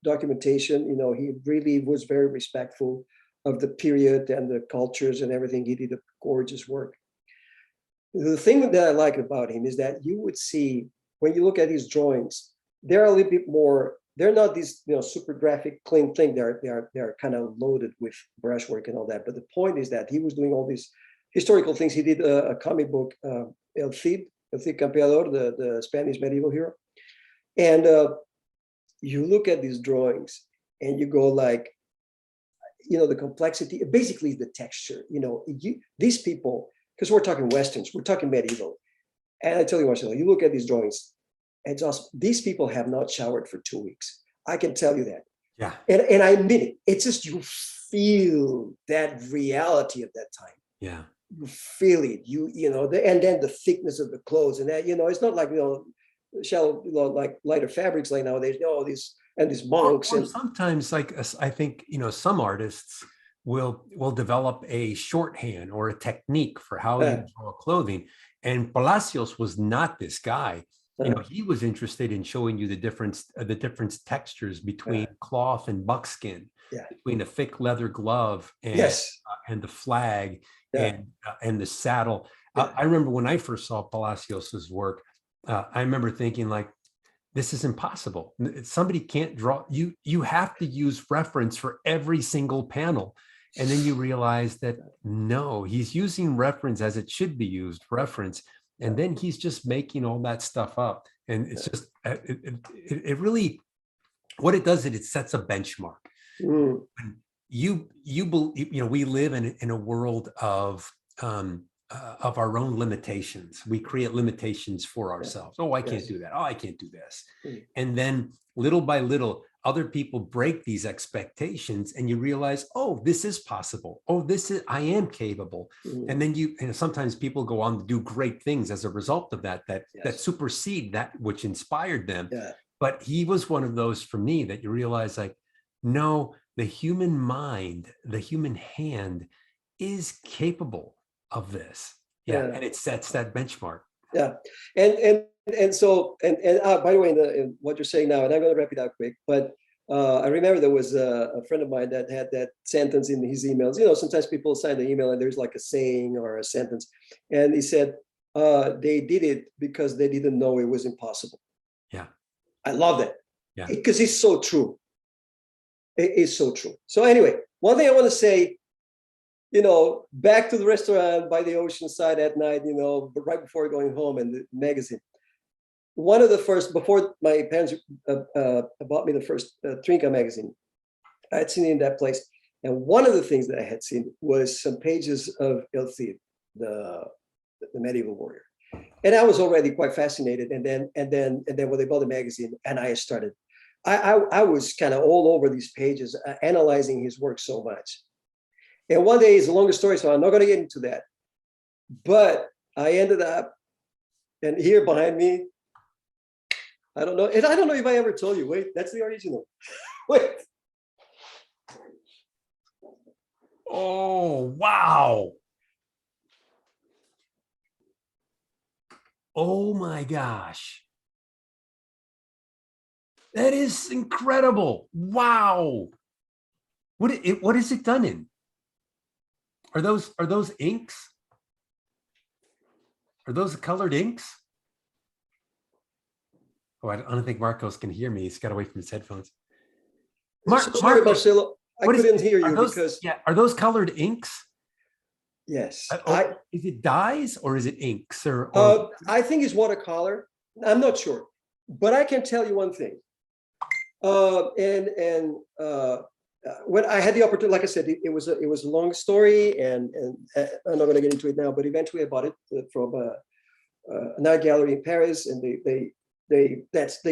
Speaker 2: documentation. You know, he really was very respectful of the period and the cultures and everything. He did a gorgeous work. The thing that I like about him is that you would see, when you look at his drawings, they're a little bit more, they're not these, you know, super graphic, clean thing. They're kind of loaded with brushwork and all that. But the point is that he was doing all these historical things. He did a comic book, El Cid Campeador, the Spanish medieval hero. And you look at these drawings and you go like, you know, the complexity, basically the texture, you know, these people, because we're talking Westerns, we're talking medieval. And I tell you, Marcelo, you look at these drawings, and it's awesome. These people have not showered for 2 weeks. I can tell you that.
Speaker 1: Yeah.
Speaker 2: And I admit it. It's just, you feel that reality of that time.
Speaker 1: Yeah.
Speaker 2: You feel it. You know, and then the thickness of the clothes and that, you know, it's not like, you know, shallow, you know, like lighter fabrics like nowadays. You know, these monks.
Speaker 1: Or
Speaker 2: and
Speaker 1: sometimes, like, I think, you know, some artists will develop a shorthand or a technique for how you draw clothing. And Palacios was not this guy. You know, he was interested in showing you the different textures between cloth and buckskin, between a thick leather glove and the flag and the saddle. I remember when I first saw Palacios's work, I remember thinking, like, this is impossible. Somebody can't draw. You have to use reference for every single panel. And then you realize that no, he's using reference as it should be used, reference. And then he's just making all that stuff up. And it's just, it really, what it does is it sets a benchmark. You believe, you know, we live in a world of our own limitations. We create limitations for ourselves. Oh, I can't do that. Oh, I can't do this. And then little by little, other people break these expectations, and you realize, oh, this is possible. Oh, I am capable. And then sometimes people go on to do great things as a result of that supersede that which inspired them. But he was one of those for me that you realize, like, no, the human mind, the human hand is capable of this. And it sets that benchmark.
Speaker 2: And so by the way, in what you're saying now, and I'm going to wrap it up quick, but I remember there was a friend of mine that had that sentence in his emails. You know, sometimes people sign the email and there's like a saying or a sentence, and he said they did it because they didn't know it was impossible. I love that. Because it's so true. It is so true. So anyway, one thing I want to say, you know, back to the restaurant by the ocean side at night, you know, but right before going home, and the magazine. One of the first, before my parents bought me the first Trinca magazine, I had seen it in that place. And one of the things that I had seen was some pages of El Cid, the medieval warrior. And I was already quite fascinated. And then when they bought the magazine, and I started, I was kind of all over these pages, analyzing his work so much. And one day, it's a longer story, so I'm not going to get into that. But I ended up, and here behind me, I don't know if I ever told you. Wait, that's the original. Wait.
Speaker 1: Oh, wow. Oh my gosh. That is incredible. Wow. What is it done in? Are those inks? Are those colored inks? Oh, I don't think Marcos can hear me. He's got away from his headphones.
Speaker 2: Sorry, Marcelo, I couldn't hear you because.
Speaker 1: Yeah, are those colored inks?
Speaker 2: Yes.
Speaker 1: Is it dyes or is it inks? Or
Speaker 2: I think it's watercolor. I'm not sure, but I can tell you one thing. When I had the opportunity, like I said, it was a long story, and I'm not going to get into it now. But eventually, I bought it from an art gallery in Paris, and they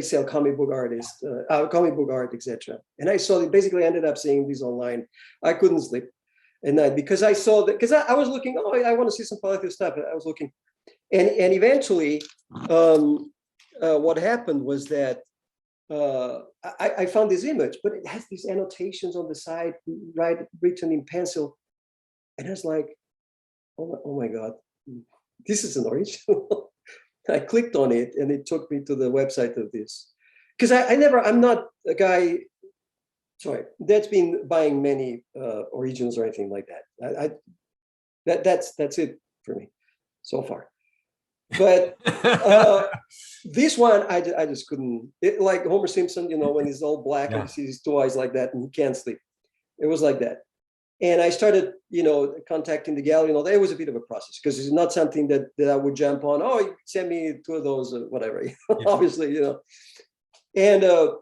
Speaker 2: sell comic book artists, comic book art, etc. And I saw it. Basically, ended up seeing these online. I couldn't sleep at night because I saw that, because I was looking. Oh, I want to see some Palacios stuff. I was looking, and eventually, what happened was that. I found this image, but it has these annotations on the side, written in pencil. And I was like, oh my God, this is an original. I clicked on it and it took me to the website of this. Because I'm not a guy, sorry, that's been buying many originals or anything like that. That's it for me so far. But this one, I just couldn't. Like Homer Simpson, when he's all black and he sees his two eyes like that and he can't sleep. It was like that. And I started, contacting the gallery and all that. It was a bit of a process because it's not something that I would jump on. Oh, you send me two of those or whatever, obviously, And so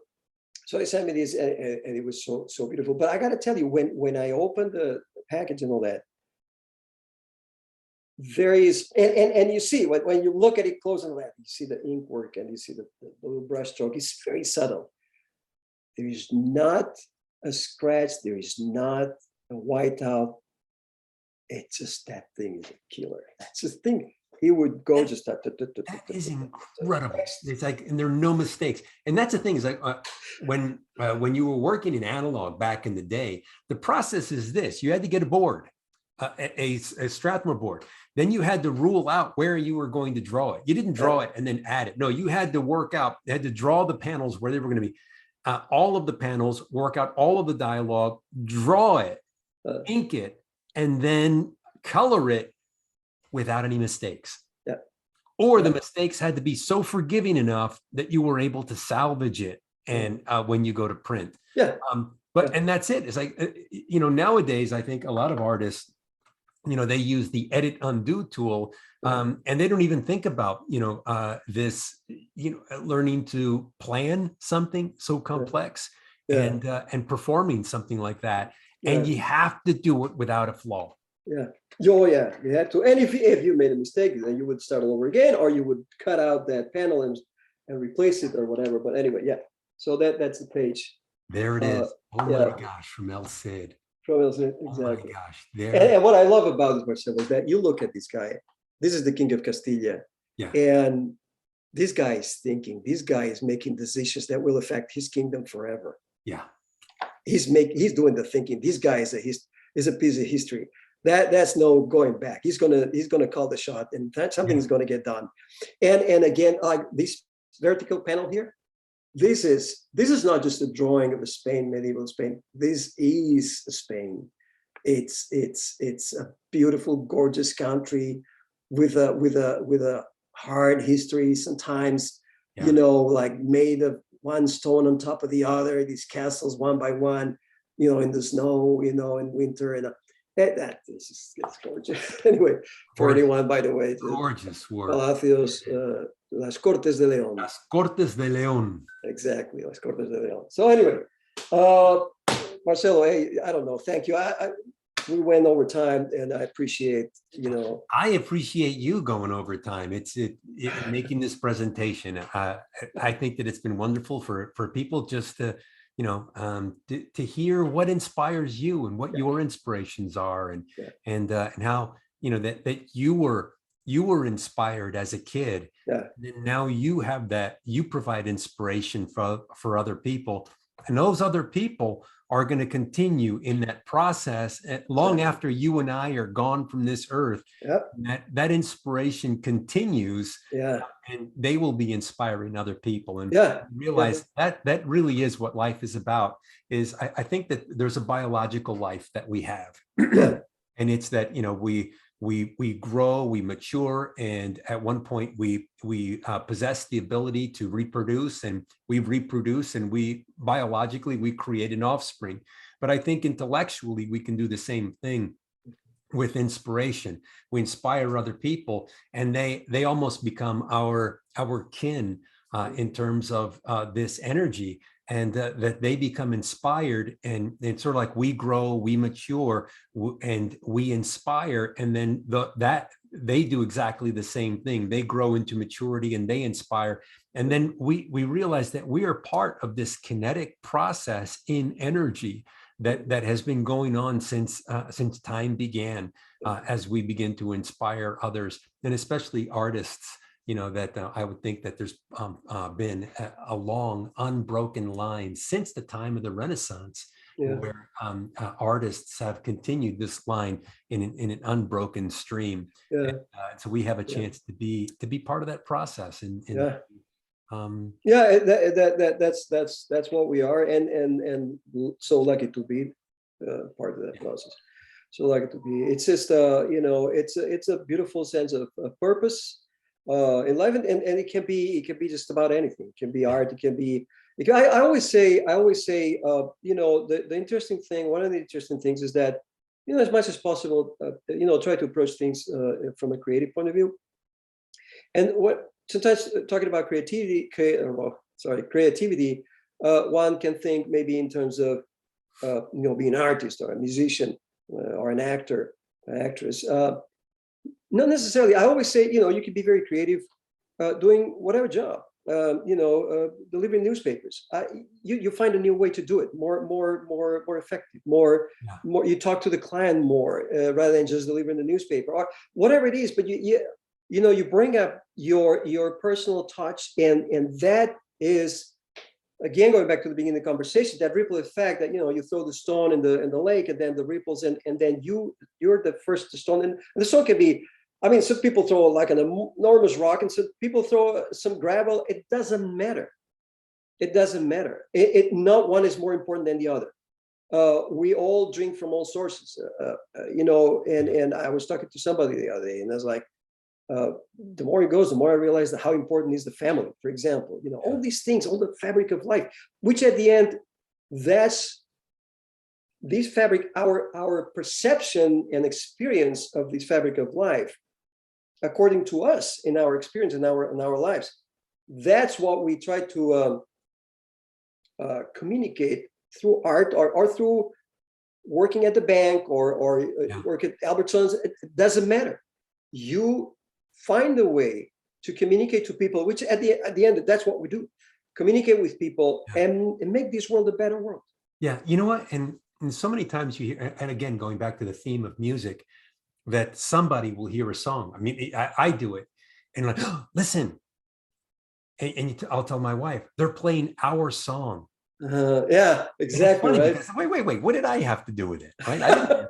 Speaker 2: they sent me this and it was so beautiful. But I got to tell you, when I opened the package and all that, there is, and you see when you look at it close and left, you see the ink work and you see the little brush stroke. It's very subtle. There is not a scratch. There is not a whiteout. It's just, that thing is a killer. That's the thing. He would go just that
Speaker 1: is incredible. It's like, and there are no mistakes. And that's the thing, is like when you were working in analog back in the day, the process is this: you had to get a board. A Strathmore board. Then you had to rule out where you were going to draw it. You didn't draw it and then add it. No, you had to work out, you had to draw the panels where they were going to be. All of the panels, work out all of the dialogue, draw it, ink it, and then color it without any mistakes.
Speaker 2: Yeah.
Speaker 1: Or the mistakes had to be so forgiving enough that you were able to salvage it. And when you go to print.
Speaker 2: Yeah.
Speaker 1: And that's it. It's like, nowadays, I think a lot of artists, they use the edit undo tool, and they don't even think about, this, learning to plan something so complex and performing something like that. And you have to do it without a flaw.
Speaker 2: Yeah. Oh, yeah. You had to. And if you made a mistake, then you would start all over again, or you would cut out that panel and replace it or whatever. But anyway, yeah. So that's the page.
Speaker 1: There it is. Oh my gosh, from El Cid.
Speaker 2: From El Cid, exactly.
Speaker 1: Oh my gosh. There.
Speaker 2: And what I love about this, Marcelo, is that you look at this guy. This is the King of Castilla. Yeah. And this guy is thinking. This guy is making decisions that will affect his kingdom forever.
Speaker 1: Yeah.
Speaker 2: He's doing the thinking. This guy is a piece of history. That's no going back. He's gonna call the shot, and that something is gonna get done. And again, like this vertical panel here. This is not just a drawing of Spain, medieval Spain. This is Spain. It's a beautiful, gorgeous country with a hard history. Sometimes, like made of one stone on top of the other. These castles one by one, in the snow, in winter, and it's gorgeous. Anyway, 41, by the way.
Speaker 1: Gorgeous work.
Speaker 2: Palacios. Las Cortes de León.
Speaker 1: Las Cortes de León. Exactly,
Speaker 2: Las Cortes de León. So anyway, Marcelo, hey, I don't know. Thank you. We went over time, and I appreciate,
Speaker 1: I appreciate you going over time. It's making this presentation. I think that it's been wonderful for people just to, to hear what inspires you and what your inspirations are, and how, that you were inspired as a kid.
Speaker 2: Yeah.
Speaker 1: And now you have that, you provide inspiration for other people. And those other people are going to continue in that process long after you and I are gone from this earth.
Speaker 2: Yep.
Speaker 1: That inspiration continues.
Speaker 2: Yeah.
Speaker 1: And they will be inspiring other people. And realize that really is what life is about. Is I think that there's a biological life that we have. And it's that, we grow, we mature, and at one point we possess the ability to reproduce, and we reproduce, and we biologically we create an offspring. But I think intellectually we can do the same thing with inspiration. We inspire other people, and they almost become our kin in terms of this energy. and that they become inspired, and it's sort of like we grow, we mature, and we inspire, and then that they do exactly the same thing. They grow into maturity and they inspire, and then we realize that we are part of this kinetic process in energy that has been going on since time began, as we begin to inspire others, and especially artists. That I would think that there's been a long unbroken line since the time of the Renaissance, where artists have continued this line in an unbroken stream. And, so we have a chance to be part of that process.
Speaker 2: That's what we are, and so lucky to be part of that process. So lucky to be. It's just it's a beautiful sense of purpose in life, and it can be just about anything. It can be art. It can be. I always say, the interesting thing. One of the interesting things is that, as much as possible, try to approach things from a creative point of view. And what sometimes talking about creativity, one can think maybe in terms of being an artist or a musician or an actor, an actress. Not necessarily. I always say, you can be very creative doing whatever job, delivering newspapers. You find a new way to do it, more effective, more, you talk to the client more rather than just delivering the newspaper or whatever it is. But you bring up your personal touch, and that is, again, going back to the beginning of the conversation, that ripple effect that, you throw the stone in the lake, and then the ripples, and then you're the first stone, and the stone can be, some people throw like an enormous rock, and some people throw some gravel. It doesn't matter. It doesn't matter. Not one is more important than the other. We all drink from all sources, and I was talking to somebody the other day, and I was like, the more it goes, the more I realize that how important is the family, for example, all these things, all the fabric of life, which at the end, that's these fabric, our perception and experience of this fabric of life, according to us, in our experience, in our lives, that's what we try to communicate through art or through working at the bank or work at Albertsons. It doesn't matter. You find a way to communicate to people, which at the end, that's what we do. Communicate with people and make this world a better world.
Speaker 1: Yeah, you know what? And so many times you hear, and again, going back to the theme of music, that somebody will hear a song. I do it, and like, oh, listen, and I'll tell my wife, they're playing our song.
Speaker 2: Yeah, exactly. Right.
Speaker 1: Because, wait, what did I have to do with it? Right? I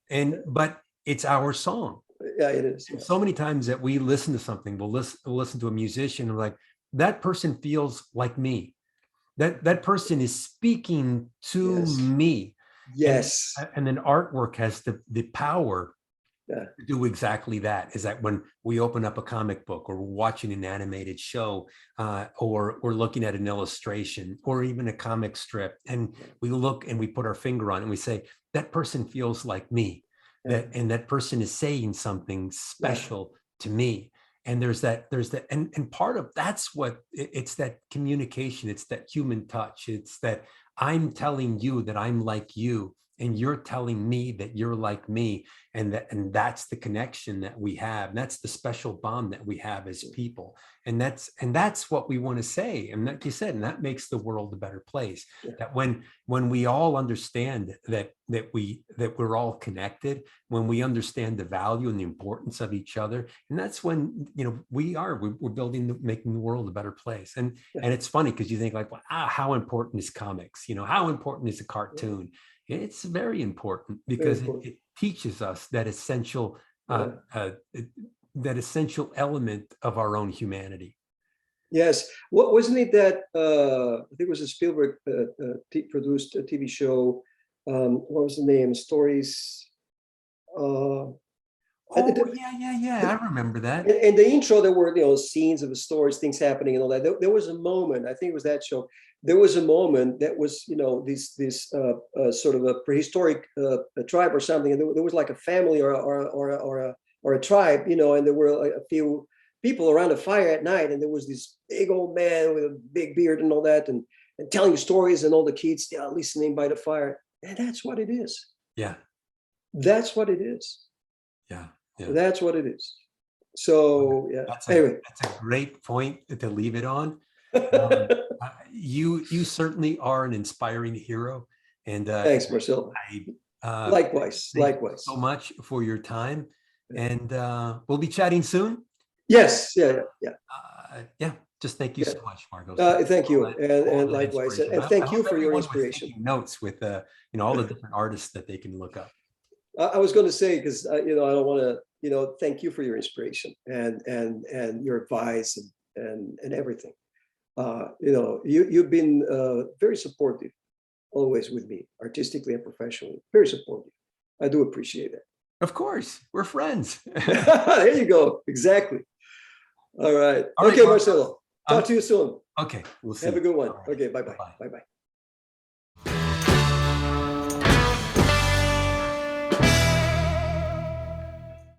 Speaker 1: didn't, but it's our song.
Speaker 2: Yeah, it is.
Speaker 1: Yeah. So many times that we listen to something, we'll listen to a musician, and we're like, that person feels like me. That person is speaking to me.
Speaker 2: Yes.
Speaker 1: And then artwork has the power to do exactly that. Is that when we open up a comic book, or we're watching an animated show, or we're looking at an illustration, or even a comic strip, and we look and we put our finger on it and we say, that person feels like me. And that person is saying something special to me. And there's that, and part of that's what it's, that communication, it's that human touch. It's that I'm telling you that I'm like you, and you're telling me that you're like me, and that's the connection that we have. And that's the special bond that we have as people. And that's what we want to say. And like you said, and that makes the world a better place. That when we all understand that we're all connected, when we understand the value and the importance of each other, and that's when we're building, making the world a better place. And it's funny because you think like, well, how important is comics? How important is a cartoon? It's very important because it teaches us that essential element of our own humanity.
Speaker 2: Yes. What wasn't it that I think it was a Spielberg produced a TV show? What was the name? Stories.
Speaker 1: I remember that.
Speaker 2: In the intro, there were scenes of the stories, things happening, and all that. There was a moment. I think it was that show. There was a moment that was this sort of a prehistoric tribe or something, and there was like a family or a tribe, and there were a few people around a fire at night, and there was this big old man with a big beard and all that, and telling stories, and all the kids listening by the fire. And that's what it is.
Speaker 1: Yeah.
Speaker 2: That's what it is.
Speaker 1: Yeah. Yeah.
Speaker 2: That's what it is. So yeah.
Speaker 1: Anyway, that's a great point to leave it on. You certainly are an inspiring hero, and
Speaker 2: thanks, Marcelo. Likewise. Likewise.
Speaker 1: So much for your time, and we'll be chatting soon.
Speaker 2: Yes. Yeah.
Speaker 1: Just thank you so much, Marcos.
Speaker 2: Thank you, and likewise, and thank you for your inspiration.
Speaker 1: Notes with all the different artists that they can look up.
Speaker 2: I was going to say, because I don't want to thank you for your inspiration and your advice and everything. You've been very supportive, always with me, artistically and professionally. Very supportive. I do appreciate it.
Speaker 1: Of course, we're friends.
Speaker 2: There you go. Exactly. All right. Okay, Marcelo. Talk to you soon.
Speaker 1: Okay, we'll see.
Speaker 2: Have a good one.
Speaker 1: Right.
Speaker 2: Okay, bye-bye.
Speaker 1: Bye-bye.
Speaker 2: Bye-bye.